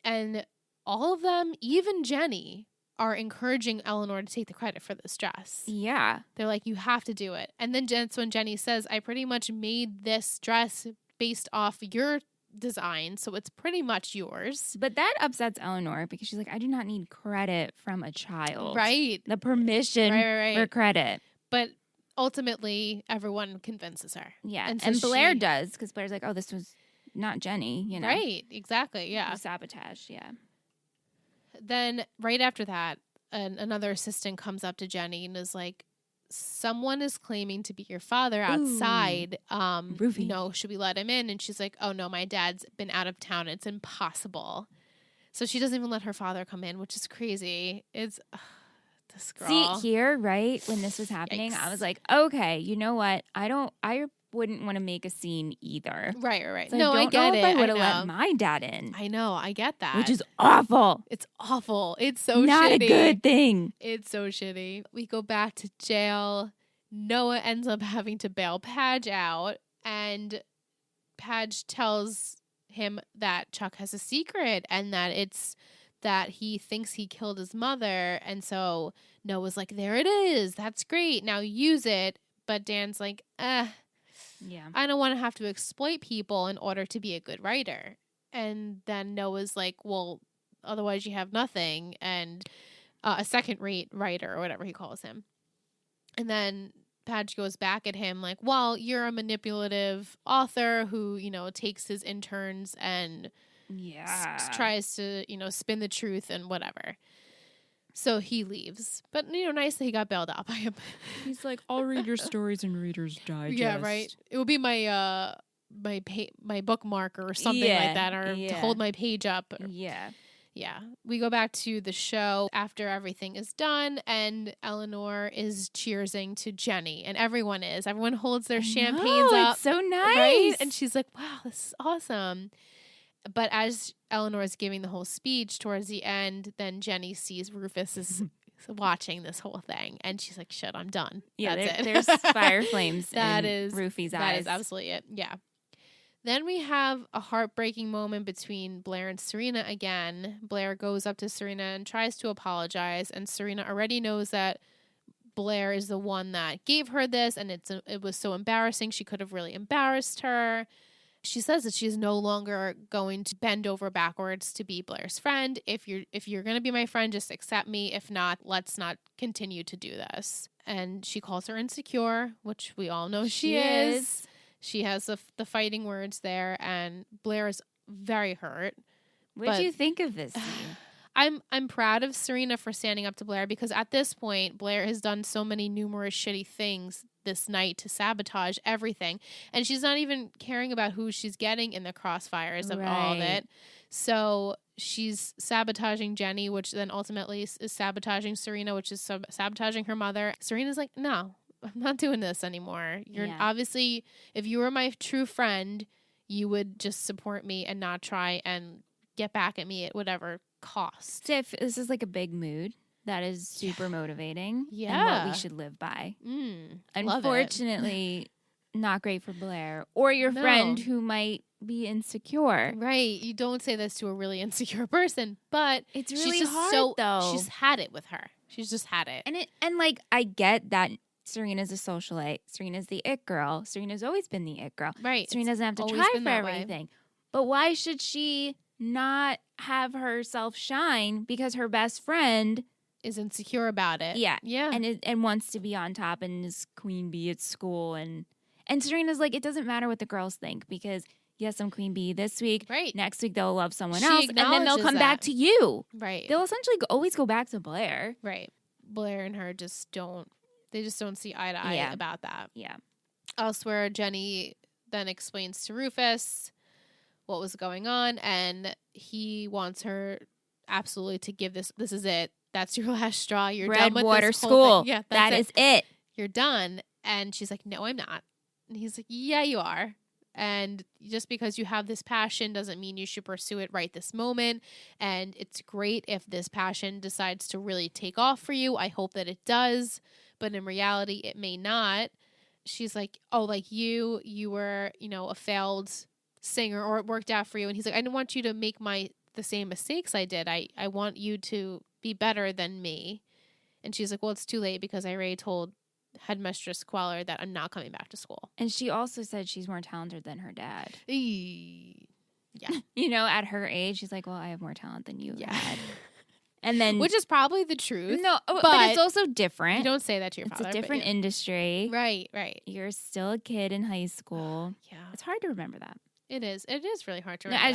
S1: And all of them, even Jenny, are encouraging Eleanor to take the credit for this dress.
S2: Yeah.
S1: They're like, you have to do it. And then that's when Jenny says, I pretty much made this dress based off your design, so it's pretty much yours.
S2: But that upsets Eleanor because she's like, I do not need credit from a child.
S1: Right.
S2: The permission for credit.
S1: But ultimately, everyone convinces her.
S2: Yeah. And Blair does, because Blair's like, oh, this was not Jenny,
S1: Right. Exactly. Yeah.
S2: Sabotage. Yeah.
S1: Then right after that, another assistant comes up to Jenny and is like, someone is claiming to be your father outside. Should we let him in? And she's like, oh no, my dad's been out of town. It's impossible. So she doesn't even let her father come in, which is crazy. It's this girl.
S2: See, here, right, when this was happening, I was like, okay, you know what? I wouldn't want to make a scene either.
S1: Right.
S2: So I get it. I would have let my dad in.
S1: I know. I get that.
S2: Which is awful.
S1: It's awful. It's so
S2: not
S1: shitty.
S2: A good thing.
S1: It's so shitty. We go back to jail. Noah ends up having to bail Padge out, and Padge tells him that Chuck has a secret and that it's that he thinks he killed his mother. And so Noah's like, there it is. That's great. Now use it. But Dan's like,
S2: yeah,
S1: I don't want to have to exploit people in order to be a good writer. And then Noah's like, well, otherwise you have nothing. And a second-rate writer or whatever he calls him. And then Padge goes back at him like, well, you're a manipulative author who, takes his interns and tries to, spin the truth and whatever. So he leaves. But, nice that he got bailed out by him.
S2: He's like, I'll read your stories in Reader's Digest.
S1: Yeah, right. It will be my my bookmark or something like that, or to hold my page up.
S2: Yeah.
S1: Yeah. We go back to the show after everything is done, and Eleanor is cheersing to Jenny, and everyone is. Everyone holds their champagnes up.
S2: It's so nice.
S1: Right? And she's like, wow, this is awesome. But as Eleanor is giving the whole speech towards the end, then Jenny sees Rufus is watching this whole thing, and she's like, shit, I'm done.
S2: Yeah,
S1: That's it.
S2: There's fire flames in Rufy's eyes.
S1: That is absolutely it. Yeah. Then we have a heartbreaking moment between Blair and Serena again. Blair goes up to Serena and tries to apologize, and Serena already knows that Blair is the one that gave her this, and it was so embarrassing. She could have really embarrassed her. She says that she's no longer going to bend over backwards to be Blair's friend. If you're going to be my friend, just accept me. If not, let's not continue to do this. And she calls her insecure, which we all know she is. She has the fighting words there, and Blair is very hurt.
S2: What do you think of this scene?
S1: I'm proud of Serena for standing up to Blair, because at this point, Blair has done so many numerous shitty things this night to sabotage everything. And she's not even caring about who she's getting in the crossfires of all of it. So she's sabotaging Jenny, which then ultimately is sabotaging Serena, which is sabotaging her mother. Serena's like, no, I'm not doing this anymore. Obviously, if you were my true friend, you would just support me and not try and get back at me at whatever cost.
S2: Tiff, this is like a big mood that is super motivating.
S1: Yeah.
S2: And what we should live by. Unfortunately, not great for Blair or your friend who might be insecure.
S1: Right. You don't say this to a really insecure person, but
S2: it's really
S1: just
S2: hard though.
S1: She's had it with her. She's just had it.
S2: And like, I get that Serena's a socialite. Serena's the it girl. Serena's always been the it girl.
S1: Right.
S2: Serena doesn't have to try for everything. But why should she not have herself shine because her best friend
S1: is insecure about it?
S2: Yeah. And wants to be on top and is queen bee at school, and And Serena's like, it doesn't matter what the girls think because, yes, I'm queen bee this week.
S1: Right.
S2: Next week, they'll love someone
S1: She
S2: else. And then they'll come back to you.
S1: Right.
S2: They'll essentially always go back to Blair.
S1: Right. Blair and her just don't see eye to eye about that.
S2: Yeah.
S1: Elsewhere, Jenny then explains to Rufus what was going on, and he wants her absolutely to give this is it. That's your last straw. You're done with
S2: Redwater
S1: this whole
S2: School.
S1: thing. Yeah,
S2: that is it.
S1: You're done. And she's like, no, I'm not. And he's like, yeah, you are. And just because you have this passion doesn't mean you should pursue it right this moment. And it's great if this passion decides to really take off for you. I hope that it does. But in reality, it may not. She's like, oh, like you were, a failed singer, or it worked out for you. And he's like, I don't want you to make the same mistakes I did. I want you to be better than me. And she's like, well, it's too late because I already told Headmistress Queller that I'm not coming back to school.
S2: And she also said she's more talented than her dad.
S1: Yeah.
S2: At her age, she's like, well, I have more talent than you had.
S1: And then, which is probably the truth.
S2: No, but it's also different.
S1: You don't say that to your father.
S2: It's a different industry.
S1: Right.
S2: You're still a kid in high school.
S1: Yeah.
S2: It's hard to remember that.
S1: It is really hard to remember.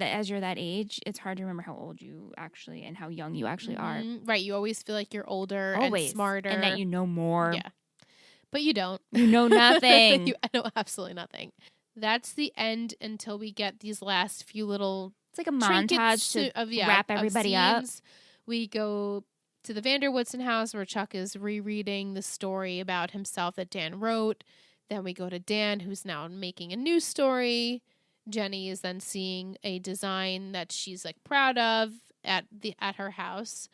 S2: As you're that age, it's hard to remember how old you actually and how young you actually are.
S1: Right. You always feel like you're older and smarter.
S2: And that you know more.
S1: Yeah. But you don't.
S2: You know nothing.
S1: You know absolutely nothing. That's the end until we get these last few little...
S2: It's like a montage to wrap everybody up.
S1: We go to the Vanderwoodson house where Chuck is rereading the story about himself that Dan wrote. Then we go to Dan, who's now making a new story. Jenny is then seeing a design that she's proud of at her house.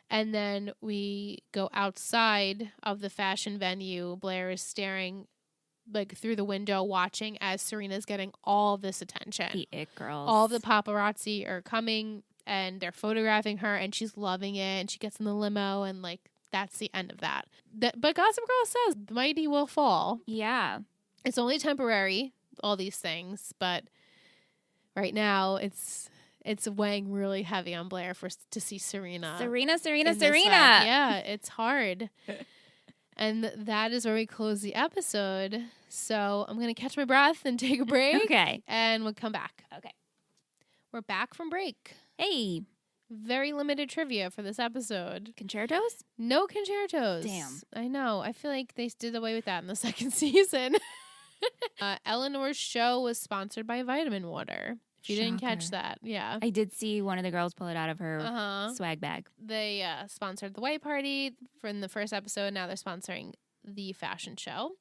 S1: And then we go outside of the fashion venue. Blair is staring through the window watching as Serena's getting all this attention.
S2: The it girls.
S1: All the paparazzi are coming and they're photographing her and she's loving it, and she gets in the limo and that's the end of that. But Gossip Girl says the mighty will fall.
S2: Yeah.
S1: It's only temporary, all these things, but right now it's weighing really heavy on Blair to see Serena.
S2: Serena.
S1: Yeah, it's hard. And that is where we close the episode. So I'm going to catch my breath and take a break.
S2: Okay.
S1: And we'll come back.
S2: Okay.
S1: We're back from break.
S2: Hey.
S1: Very limited trivia for this episode.
S2: Concertos?
S1: No concertos.
S2: Damn.
S1: I know. I feel like they did away with that in the second season. Eleanor's show was sponsored by Vitamin Water. If you didn't catch that, yeah.
S2: I did see one of the girls pull it out of her swag bag.
S1: They sponsored the white party from the first episode. Now they're sponsoring the fashion show.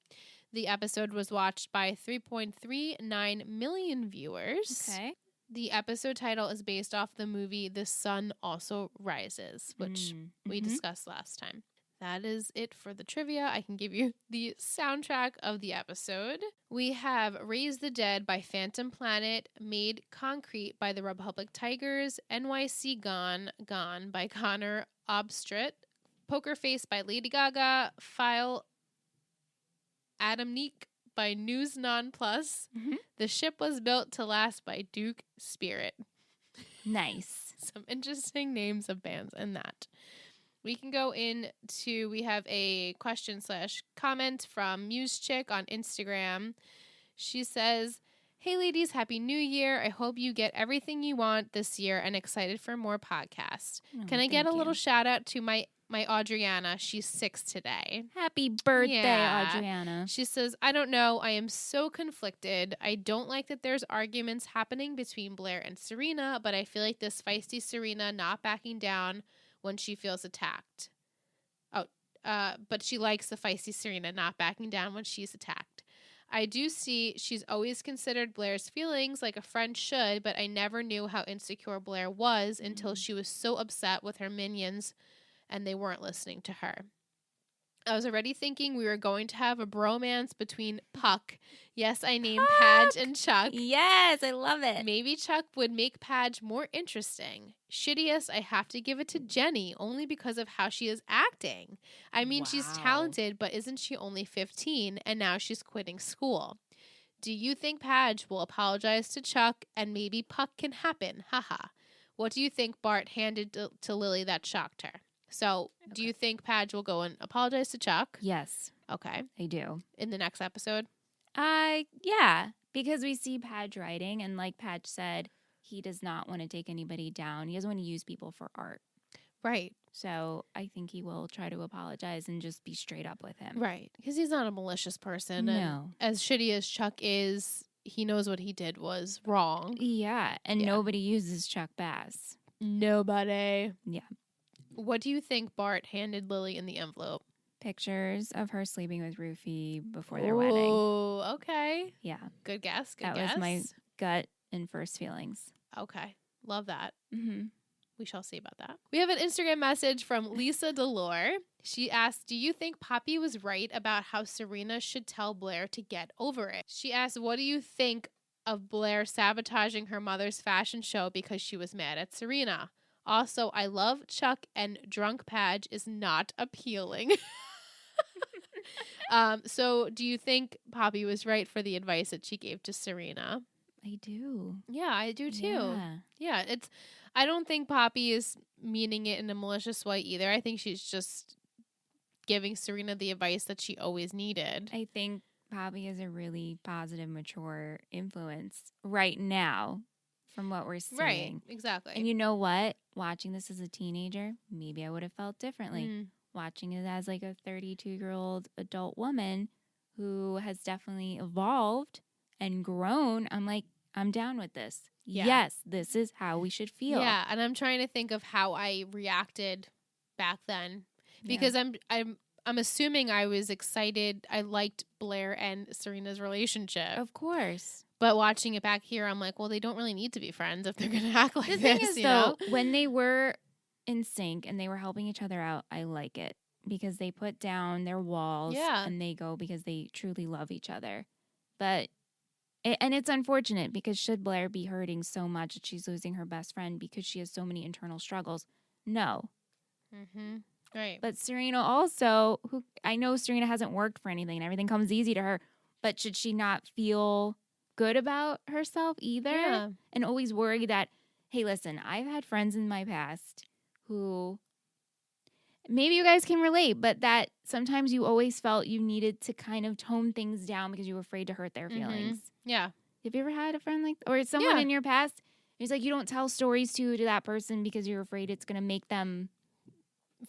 S1: The episode was watched by 3.39 million viewers.
S2: Okay.
S1: The episode title is based off the movie The Sun Also Rises, which we discussed last time. That is it for the trivia. I can give you the soundtrack of the episode. We have Raise the Dead by Phantom Planet, Made Concrete by the Republic Tigers, NYC Gone by Connor Obstrit, Poker Face by Lady Gaga, File Adam Neek by News Non Plus. The Ship Was Built to Last by Duke Spirit.
S2: Nice.
S1: Some interesting names of bands in that. We can go into, we have a question/comment from Muse Chick on Instagram. She says, hey ladies, Happy New Year. I hope you get everything you want this year and excited for more podcasts. Can I get a little shout out to my Audriana? She's 6 today.
S2: Happy birthday, Audriana.
S1: She says, I don't know. I am so conflicted. I don't like that there's arguments happening between Blair and Serena, but I feel like this feisty Serena not backing down when she feels attacked. But she likes the feisty Serena not backing down when she's attacked. I do see she's always considered Blair's feelings like a friend should, but I never knew how insecure Blair was until she was so upset with her minions and they weren't listening to her. I was already thinking we were going to have a bromance between Puck. Yes, I named Padge and Chuck.
S2: Yes, I love it.
S1: Maybe Chuck would make Padge more interesting. Shittiest, I have to give it to Jenny, only because of how she is acting. I mean, she's talented, but isn't she only 15, and now she's quitting school? Do you think Padge will apologize to Chuck, and maybe Puck can happen? Haha. What do you think Bart handed to Lily that shocked her? So, do you think Padge will go and apologize to Chuck?
S2: Yes.
S1: Okay.
S2: I do.
S1: In the next episode?
S2: Yeah, because we see Padge writing, and like Padge said, he does not want to take anybody down. He doesn't want to use people for art.
S1: Right.
S2: So I think he will try to apologize and just be straight up with him.
S1: Right. Because he's not a malicious person.
S2: No.
S1: And as shitty as Chuck is, he knows what he did was wrong.
S2: Yeah. And nobody uses Chuck Bass.
S1: Nobody.
S2: Yeah.
S1: What do you think Bart handed Lily in the envelope?
S2: Pictures of her sleeping with Rufy before their wedding.
S1: Oh, okay.
S2: Yeah.
S1: Good guess.
S2: That was my gut and first feelings.
S1: Okay. Love that.
S2: Mm-hmm.
S1: We shall see about that. We have an Instagram message from Lisa Delore. She asked, do you think Poppy was right about how Serena should tell Blair to get over it? She asked, what do you think of Blair sabotaging her mother's fashion show because she was mad at Serena? Also, I love Chuck and drunk Padge is not appealing. So do you think Poppy was right for the advice that she gave to Serena?
S2: I do.
S1: Yeah, I do too. Yeah, I don't think Poppy is meaning it in a malicious way either. I think she's just giving Serena the advice that she always needed.
S2: I think Poppy is a really positive, mature influence right now from what we're seeing.
S1: Right, exactly.
S2: And you know what? Watching this as a teenager, maybe I would have felt differently. Watching it as like a 32-year-old adult woman who has definitely evolved and grown, I'm like, I'm down with this. Yeah. Yes, this is how we should feel.
S1: Yeah, and I'm trying to think of how I reacted back then because I'm assuming I was excited. I liked Blair and Serena's relationship.
S2: Of course.
S1: But watching it back here, I'm like, well, they don't really need to be friends if they're going to act like this. The thing is,
S2: though, when they were in sync and they were helping each other out, I like it because they put down their walls and they go because they truly love each other. But and it's unfortunate because should Blair be hurting so much that she's losing her best friend because she has so many internal struggles? No.
S1: Mm-hmm. Right.
S2: But Serena also, who I know Serena hasn't worked for anything and everything comes easy to her, but should she not feel good about herself either?
S1: Yeah.
S2: And always worry that, hey, listen, I've had friends in my past who maybe you guys can relate, but that sometimes you always felt you needed to kind of tone things down because you were afraid to hurt their feelings.
S1: Yeah.
S2: Have you ever had a friend like or someone in your past? It's like you don't tell stories to that person because you're afraid it's going to make them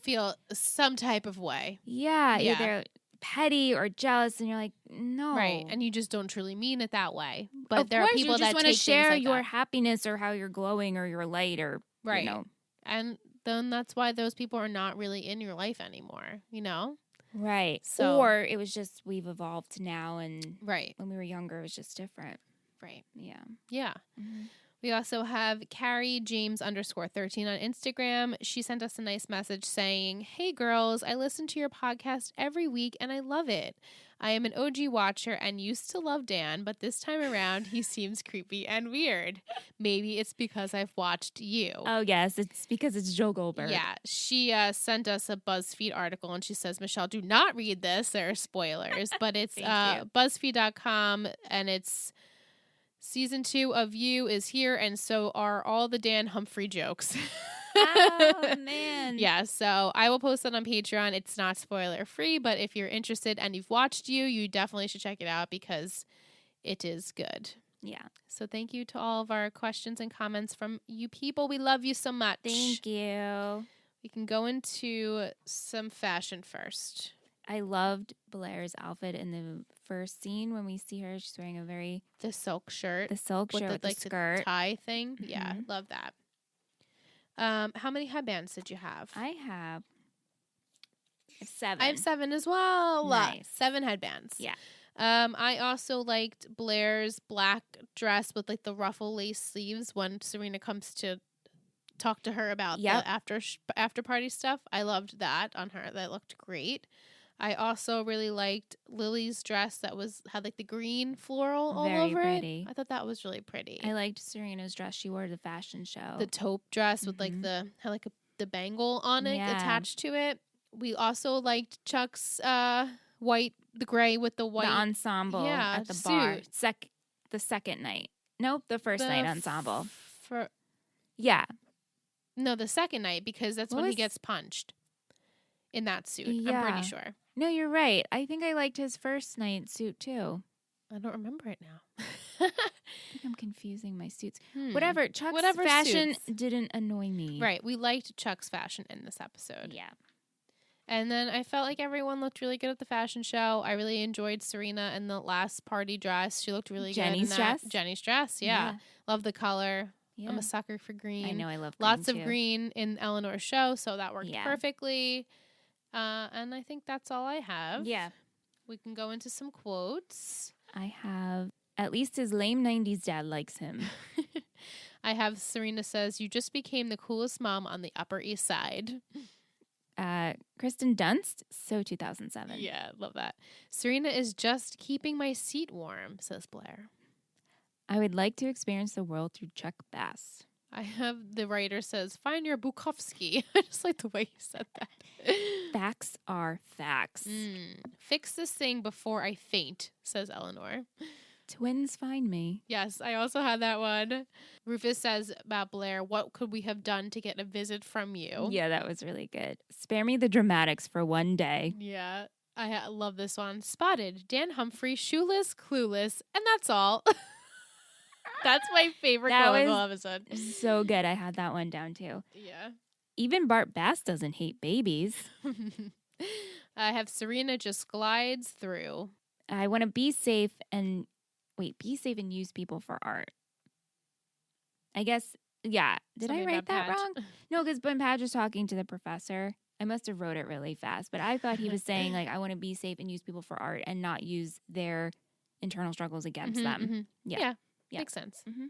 S1: feel some type of way.
S2: Yeah, either petty or jealous, and you're like, no.
S1: Right, and you just don't truly mean it that way. But there are people
S2: you just
S1: that
S2: want to share
S1: like
S2: your
S1: that.
S2: happiness or how you're glowing or your light or,
S1: right.
S2: You know.
S1: And then that's why those people are not really in your life anymore, you know?
S2: Right. So, or it was just we've evolved now and when we were younger, it was just different.
S1: Right.
S2: Yeah.
S1: Yeah.
S2: Mm-hmm.
S1: We also have Carrie James _13 on Instagram. She sent us a nice message saying, hey girls, I listen to your podcast every week and I love it. I am an OG watcher and used to love Dan, but this time around he seems creepy and weird. Maybe it's because I've watched you.
S2: Oh, yes. It's because it's Joe Goldberg.
S1: Yeah. She sent us a BuzzFeed article and she says, Michelle, do not read this. There are spoilers, but it's BuzzFeed.com and it's Season 2 of You is here, and so are all the Dan Humphrey jokes.
S2: Oh, man.
S1: Yeah, so I will post that on Patreon. It's not spoiler free, but if you're interested and you've watched You definitely should check it out because it is good.
S2: Yeah.
S1: So thank you to all of our questions and comments from you people. We love you so much.
S2: Thank you.
S1: We can go into some fashion first.
S2: I loved Blair's outfit in the first scene when we see her. She's wearing
S1: the silk shirt.
S2: The silk shirt with the skirt.
S1: The tie thing.
S2: Mm-hmm.
S1: Yeah, love that. How many headbands did you have?
S2: I have 7.
S1: I have 7 as well.
S2: Nice.
S1: 7 headbands.
S2: Yeah.
S1: I also liked Blair's black dress with like the ruffle lace sleeves when Serena comes to talk to her about the after party stuff. I loved that on her. That looked great. I also really liked Lily's dress that had like the green floral all over it. I thought that was really pretty.
S2: I liked Serena's dress she wore to the fashion show.
S1: The taupe dress with like the bangle on it attached to it. We also liked Chuck's the gray with the white.
S2: The ensemble at the
S1: suit.
S2: bar. The second night. Nope, the first night ensemble.
S1: No, the second night because that's when he gets punched. In that suit.
S2: Yeah.
S1: I'm pretty sure.
S2: No, you're right. I think I liked his first night suit too.
S1: I don't remember it now.
S2: I think I'm confusing my suits. Whatever. Chuck's fashion didn't annoy me.
S1: Right. We liked Chuck's fashion in this episode.
S2: Yeah.
S1: And then I felt like everyone looked really good at the fashion show. I really enjoyed Serena in the last party dress. She looked really good in that. Jenny's dress, yeah. Love the color. Yeah. I'm a sucker for green.
S2: I know, I love green
S1: Lots of green in Eleanor's show, so that worked perfectly. And I think that's all I have.
S2: Yeah.
S1: We can go into some quotes.
S2: I have, at least his lame 90s dad likes him.
S1: I have Serena says, "You just became the coolest mom on the Upper East Side."
S2: Kristen Dunst, so 2007.
S1: Yeah, love that. Serena is just keeping my seat warm, says Blair.
S2: I would like to experience the world through Chuck Bass.
S1: I have the writer says, "Find your Bukowski." I just like the way you said that.
S2: Facts are facts.
S1: Fix this thing before I faint, says Eleanor.
S2: Twins find me.
S1: Yes, I also had that one. Rufus says about Blair, "What could we have done to get a visit from you?"
S2: Yeah, that was really good. Spare me the dramatics for one day.
S1: Yeah, I love this one. Spotted Dan Humphrey, shoeless, clueless, and that's all. That's my favorite quote of the episode.
S2: So good. I had that one down too.
S1: Yeah.
S2: Even Bart Bass doesn't hate babies.
S1: I have Serena just glides through.
S2: I want to be safe and use people for art. I guess, yeah. Did I write that wrong? No, because when Padge was talking to the professor, I must have wrote it really fast, but I thought he was saying, like, I want to be safe and use people for art and not use their internal struggles against them.
S1: Mm-hmm. Yeah. Makes sense. Mm-hmm.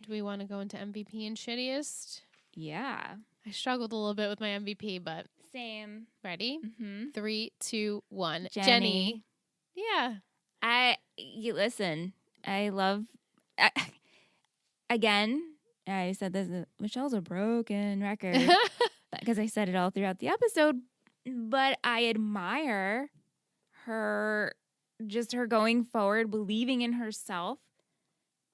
S1: Do we want to go into MVP and shittiest?
S2: Yeah.
S1: I struggled a little bit with my MVP, but...
S2: Same.
S1: Ready?
S2: Mm-hmm.
S1: 3, 2, 1.
S2: Jenny.
S1: Yeah.
S2: Listen, I love... again, I said this, Michelle's a broken record. Because I said it all throughout the episode. But I admire her, just her going forward, believing in herself.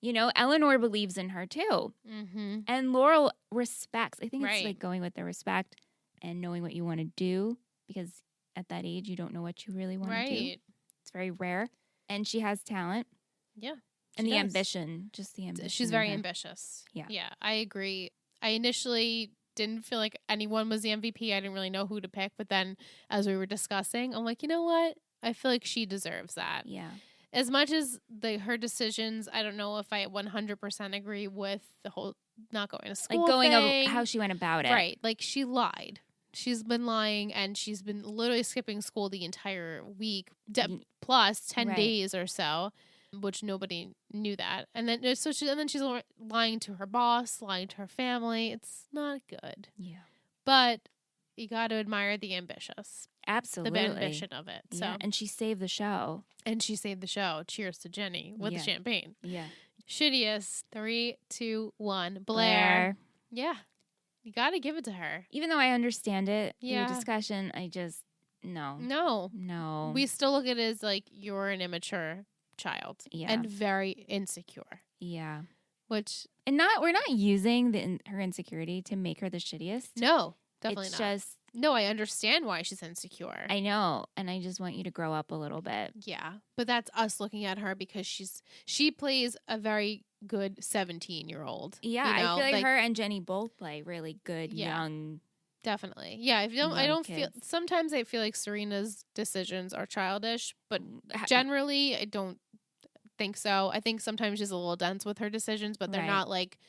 S2: You know, Eleanor believes in her too. Mm-hmm. And Laurel respects. I think
S1: right.
S2: It's like going with the respect and knowing what you want to do. Because at that age, you don't know what you really want to do. It's very rare. And she has talent.
S1: Yeah.
S2: And the ambition. Just the ambition.
S1: She's very ambitious.
S2: Yeah.
S1: Yeah, I agree. I initially didn't feel like anyone was the MVP. I didn't really know who to pick. But then as we were discussing, I'm like, you know what? I feel like she deserves that.
S2: Yeah.
S1: As much as her decisions, I don't know if I 100% agree with the whole not going to school thing.
S2: How she went about it.
S1: Right. Like, she lied. She's been lying, and she's been literally skipping school the entire week, plus 10 days or so, which nobody knew that. And then she's lying to her boss, lying to her family. It's not good.
S2: Yeah.
S1: But you got to admire the ambitious.
S2: Absolutely.
S1: The ambition of it. So.
S2: Yeah, and she saved the show.
S1: Cheers to Jenny with the champagne.
S2: Yeah.
S1: Shittiest. 3, 2, 1. Blair. Yeah. You got to give it to her.
S2: Even though I understand it, the discussion, I just, no.
S1: No. We still look at it as like, you're an immature child.
S2: Yeah.
S1: And very insecure.
S2: Yeah.
S1: And
S2: we're not using her insecurity to make her the shittiest.
S1: No, definitely
S2: it's
S1: not.
S2: It's just...
S1: No, I understand why she's insecure.
S2: I know, and I just want you to grow up a little bit.
S1: Yeah, but that's us looking at her because she plays a very good 17-year-old.
S2: Yeah, you know? I feel like her and Jenny both play really good young.
S1: Definitely, yeah. I don't feel. Sometimes I feel like Serena's decisions are childish, but generally I don't think so. I think sometimes she's a little dense with her decisions, but they're not like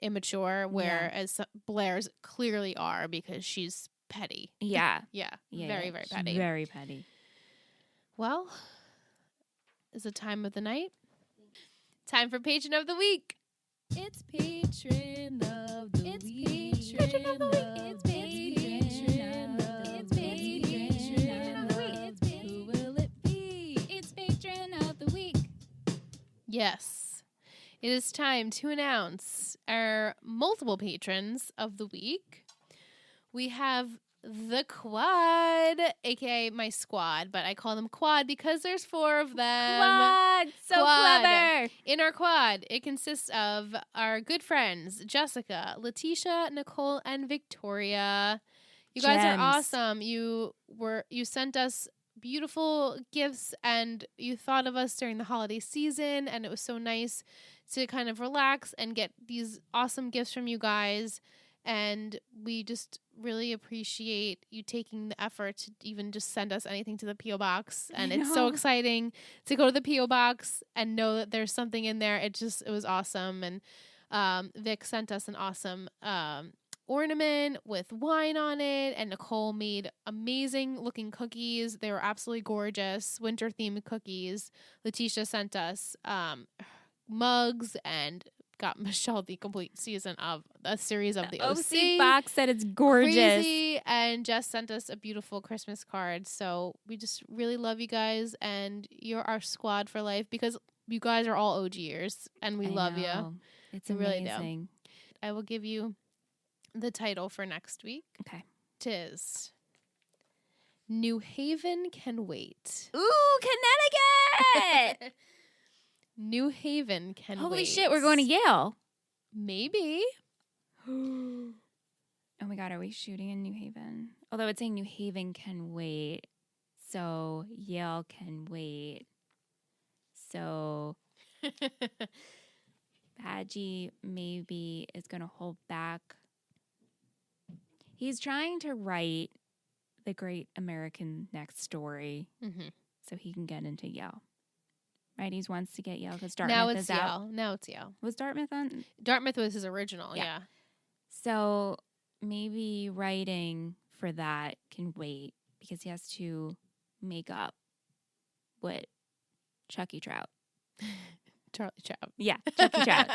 S1: immature. Whereas Blair's clearly are because she's petty.
S2: Yeah.
S1: Very, very petty.
S2: Very petty.
S1: Well, is it time of the night? Time for Patron of the Week.
S3: It's Patron of the Week.
S1: Patron of the Week.
S3: It's Patron of the Week. Who will it be? It's Patron of the Week.
S1: Yes. It is time to announce our multiple patrons of the week. We have the Quad, aka my squad, but I call them Quad because there's 4 of them.
S2: Quad! So clever!
S1: In our Quad, it consists of our good friends, Jessica, Letitia, Nicole, and Victoria. You guys are awesome. You sent us beautiful gifts, and you thought of us during the holiday season, and it was so nice to kind of relax and get these awesome gifts from you guys. And we just really appreciate you taking the effort to even just send us anything to the P.O. Box. And it's so exciting to go to the P.O. Box and know that there's something in there. It was awesome. And Vic sent us an awesome ornament with wine on it. And Nicole made amazing looking cookies. They were absolutely gorgeous. Winter themed cookies. Letitia sent us mugs and got Michelle the complete season of a series of the OC
S2: box set. It's gorgeous.
S1: Crazy. And Jess sent us a beautiful Christmas card. So we just really love you guys, and you're our squad for life because you guys are all OGers and we love you.
S2: It's amazing. Really do.
S1: I will give you the title for next week.
S2: Okay.
S1: 'Tis New Haven Can Wait.
S2: Ooh, Connecticut!
S1: New Haven can wait.
S2: Holy shit, we're going to Yale.
S1: Maybe.
S2: Oh my God, are we shooting in New Haven? Although it's saying New Haven can wait. So Yale can wait. So Badgie maybe is going to hold back. He's trying to write the great American Next Story so he can get into Yale. Right, he wants to get Yale because Dartmouth is out.
S1: Now it's Yale.
S2: Was Dartmouth on?
S1: Dartmouth was his original, yeah.
S2: So maybe writing for that can wait because he has to make up with Chucky Trout.
S1: Charlie Trout.
S2: Yeah, Chucky Trout.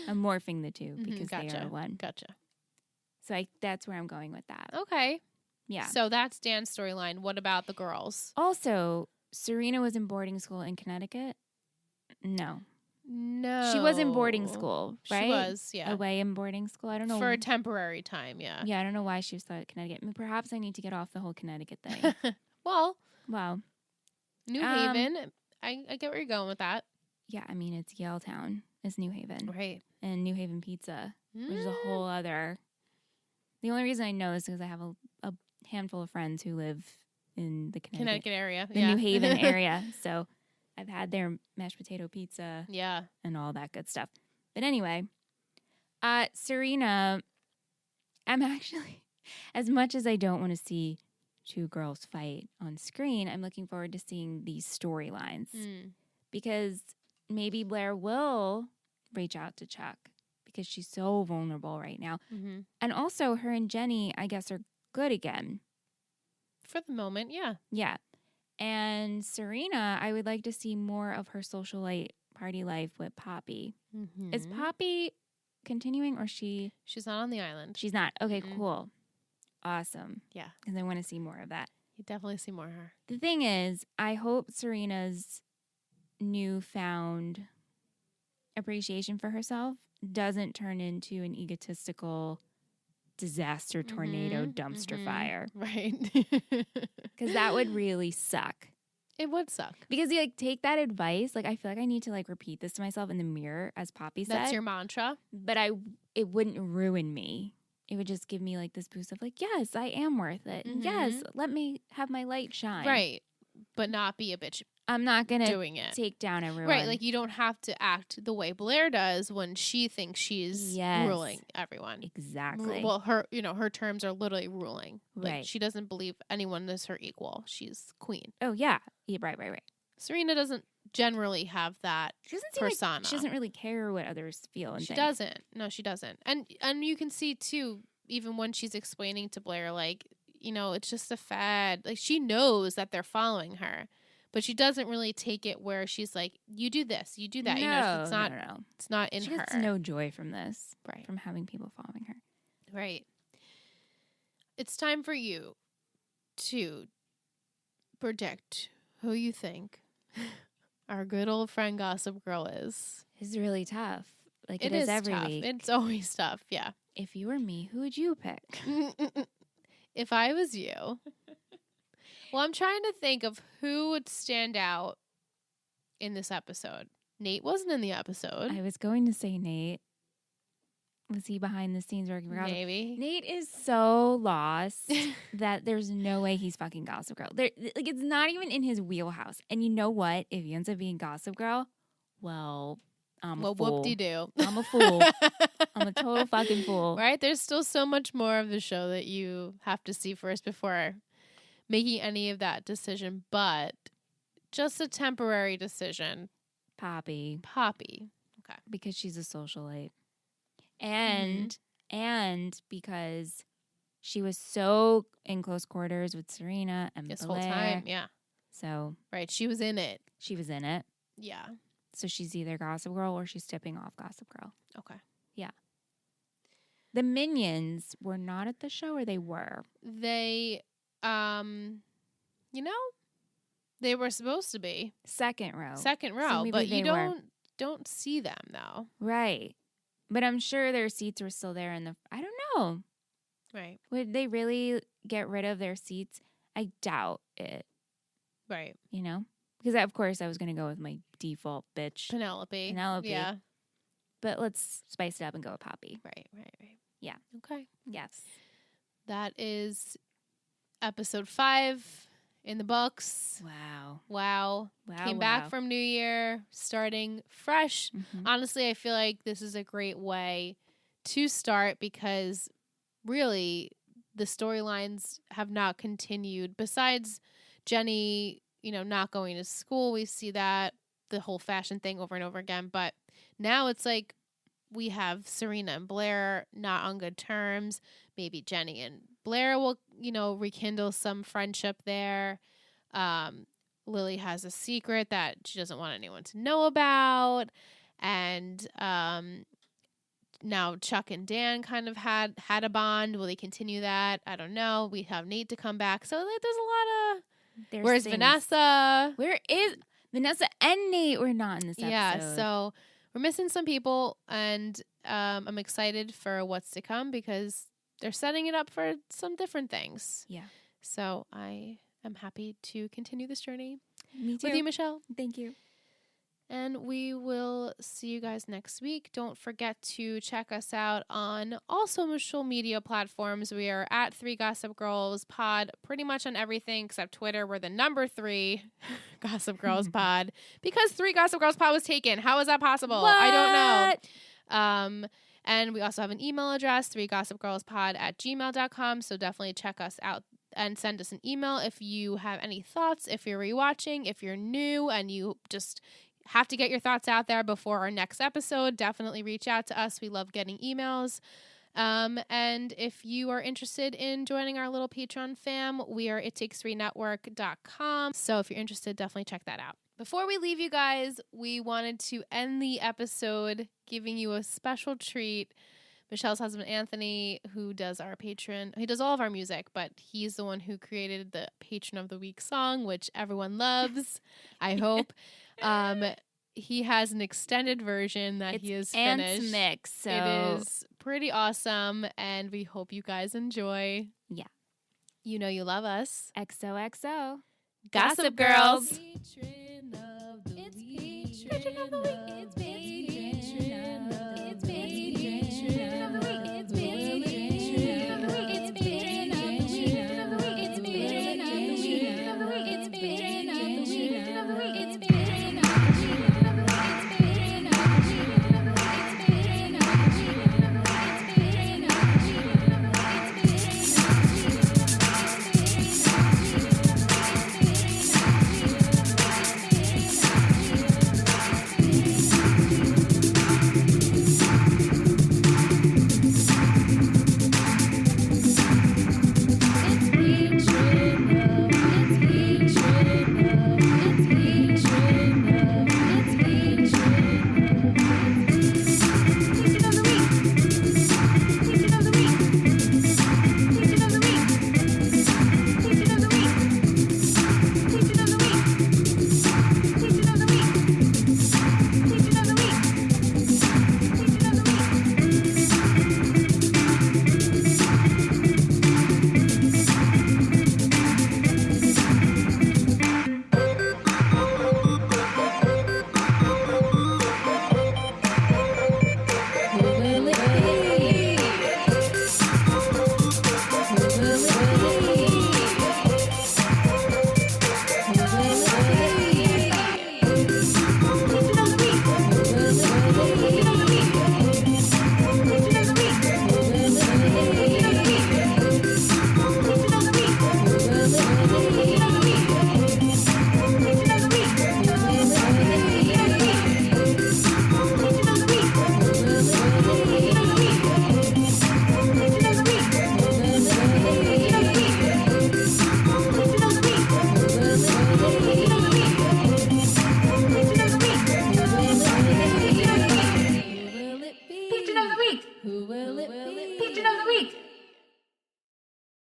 S2: I'm morphing the two because they are one.
S1: Gotcha.
S2: So that's where I'm going with that.
S1: Okay.
S2: Yeah.
S1: So that's Dan's storyline. What about the girls?
S2: Also, Serena was in boarding school in Connecticut? No. She was in boarding school, right?
S1: She was, yeah.
S2: Away in boarding school. I don't know.
S1: For a temporary time, yeah.
S2: Yeah, I don't know why she was at Connecticut. I mean, perhaps I need to get off the whole Connecticut thing.
S1: Wow.
S2: New
S1: Haven. I get where you're going with that.
S2: Yeah, I mean, it's Yale Town. It's New Haven.
S1: Right.
S2: And New Haven pizza, which is a whole other... The only reason I know is because I have a handful of friends who live in the Connecticut
S1: area.
S2: The New Haven area. So I've had their mashed potato pizza.
S1: Yeah.
S2: And all that good stuff. But anyway, Serena, I'm actually, as much as I don't want to see two girls fight on screen, I'm looking forward to seeing these storylines. Because maybe Blair will reach out to Chuck because she's so vulnerable right now. And also her and Jenny, I guess, are good again.
S1: For the moment, yeah.
S2: Yeah. And Serena, I would like to see more of her social party life with Poppy. Is Poppy continuing or she's
S1: not on the island?
S2: She's not. Okay, cool. Awesome.
S1: Yeah.
S2: Because I want to see more of that.
S1: You definitely see more of her.
S2: The thing is, I hope Serena's newfound appreciation for herself doesn't turn into an egotistical disaster tornado dumpster fire.
S1: Right.
S2: Because that would really suck.
S1: It would suck.
S2: Because you take that advice, I feel like I need to repeat this to myself in the mirror, as Poppy said.
S1: That's your mantra.
S2: But it wouldn't ruin me. It would just give me this boost of yes, I am worth it. Yes, let me have my light shine.
S1: Right. But not be a bitch.
S2: I'm not going to take down everyone.
S1: Right, you don't have to act the way Blair does when she thinks she's ruling everyone.
S2: Exactly.
S1: Well, her terms are literally ruling.
S2: Right.
S1: She doesn't believe anyone is her equal. She's queen.
S2: Oh, yeah. Right.
S1: Serena doesn't generally have that persona.
S2: She doesn't really care what others feel and
S1: She
S2: think.
S1: doesn't. No, she doesn't. And you can see, too, even when she's explaining to Blair, it's just a fad. She knows that they're following her. But she doesn't really take it where she's you do this, you do that.
S2: No,
S1: it's not.
S2: No.
S1: It's not in her.
S2: She gets no joy from this,
S1: right?
S2: From having people following her,
S1: right? It's time for you to predict who you think our good old friend Gossip Girl is.
S2: It's really tough.
S1: It is
S2: every
S1: tough.
S2: week.
S1: It's always tough. Yeah.
S2: If you were me, who would you pick?
S1: If I was you. Well, I'm trying to think of who would stand out in this episode. Nate wasn't in the episode.
S2: I was going to say Nate. Was he behind the scenes working for Gossip?
S1: Maybe.
S2: Nate is so lost that there's no way he's fucking Gossip Girl. It's not even in his wheelhouse. And you know what? If he ends up being Gossip Girl, well, I'm a fool.
S1: Whoop-de-doo.
S2: I'm a fool. I'm a total fucking fool.
S1: Right? There's still so much more of the show that you have to see first before making any of that decision. But just a temporary decision.
S2: Poppy.
S1: Okay.
S2: Because she's a socialite. And because she was so in close quarters with Serena and
S1: this
S2: Blair.
S1: whole time, yeah.
S2: So
S1: right, she was in it.
S2: Yeah. So she's either Gossip Girl or she's stepping off Gossip Girl.
S1: Okay.
S2: Yeah. The Minions were not at the show, or they were?
S1: They, they were supposed to be.
S2: Second row.
S1: So but you don't see them, though.
S2: Right. But I'm sure their seats were still there I don't know.
S1: Right.
S2: Would they really get rid of their seats? I doubt it.
S1: Right.
S2: You know? Because, of course, I was going to go with my default bitch.
S1: Penelope.
S2: Yeah. But let's spice it up and go with Poppy.
S1: Right.
S2: Yeah.
S1: Okay.
S2: Yes.
S1: That is episode 5 in the books. Wow. Came back from New Year, starting fresh.
S2: Mm-hmm.
S1: Honestly, I feel like this is a great way to start because really the storylines have not continued. Besides Jenny, not going to school, we see that the whole fashion thing over and over again. But now it's like we have Serena and Blair not on good terms. Maybe Jenny and Blair will, rekindle some friendship there. Lily has a secret that she doesn't want anyone to know about. And now Chuck and Dan kind of had a bond. Will they continue that? I don't know. We have Nate to come back. So there's a lot of... Where's Vanessa?
S2: Where is... Vanessa and Nate were not in this episode.
S1: Yeah, so we're missing some people. And I'm excited for what's to come because they're setting it up for some different things.
S2: Yeah.
S1: So I am happy to continue this journey
S2: Me too.
S1: with you, Michelle.
S2: Thank you.
S1: And we will see you guys next week. Don't forget to check us out on all social media platforms. We are at 3 Gossip Girls Pod pretty much on everything except Twitter. We're the number 3 Gossip Girls Pod because 3 Gossip Girls Pod was taken. How is that possible?
S2: What?
S1: I don't know. And we also have an email address, 3gossipgirlspod@gmail.com. So definitely check us out and send us an email if you have any thoughts, if you're rewatching, if you're new and you just have to get your thoughts out there before our next episode. Definitely reach out to us. We love getting emails. And if you are interested in joining our little Patreon fam, we are ittakes3network.com. So if you're interested, definitely check that out. Before we leave you guys, we wanted to end the episode giving you a special treat. Michelle's husband, Anthony, who does our Patreon, he does all of our music, but he's the one who created the Patron of the Week song, which everyone loves, I hope. He has an extended version that he has finished.
S2: It's mix, so
S1: it is pretty awesome, and we hope you guys enjoy.
S2: Yeah.
S1: You know you love us.
S2: XOXO.
S1: Gossip Girls.
S3: Patron of the week. It's Patron of the week. It's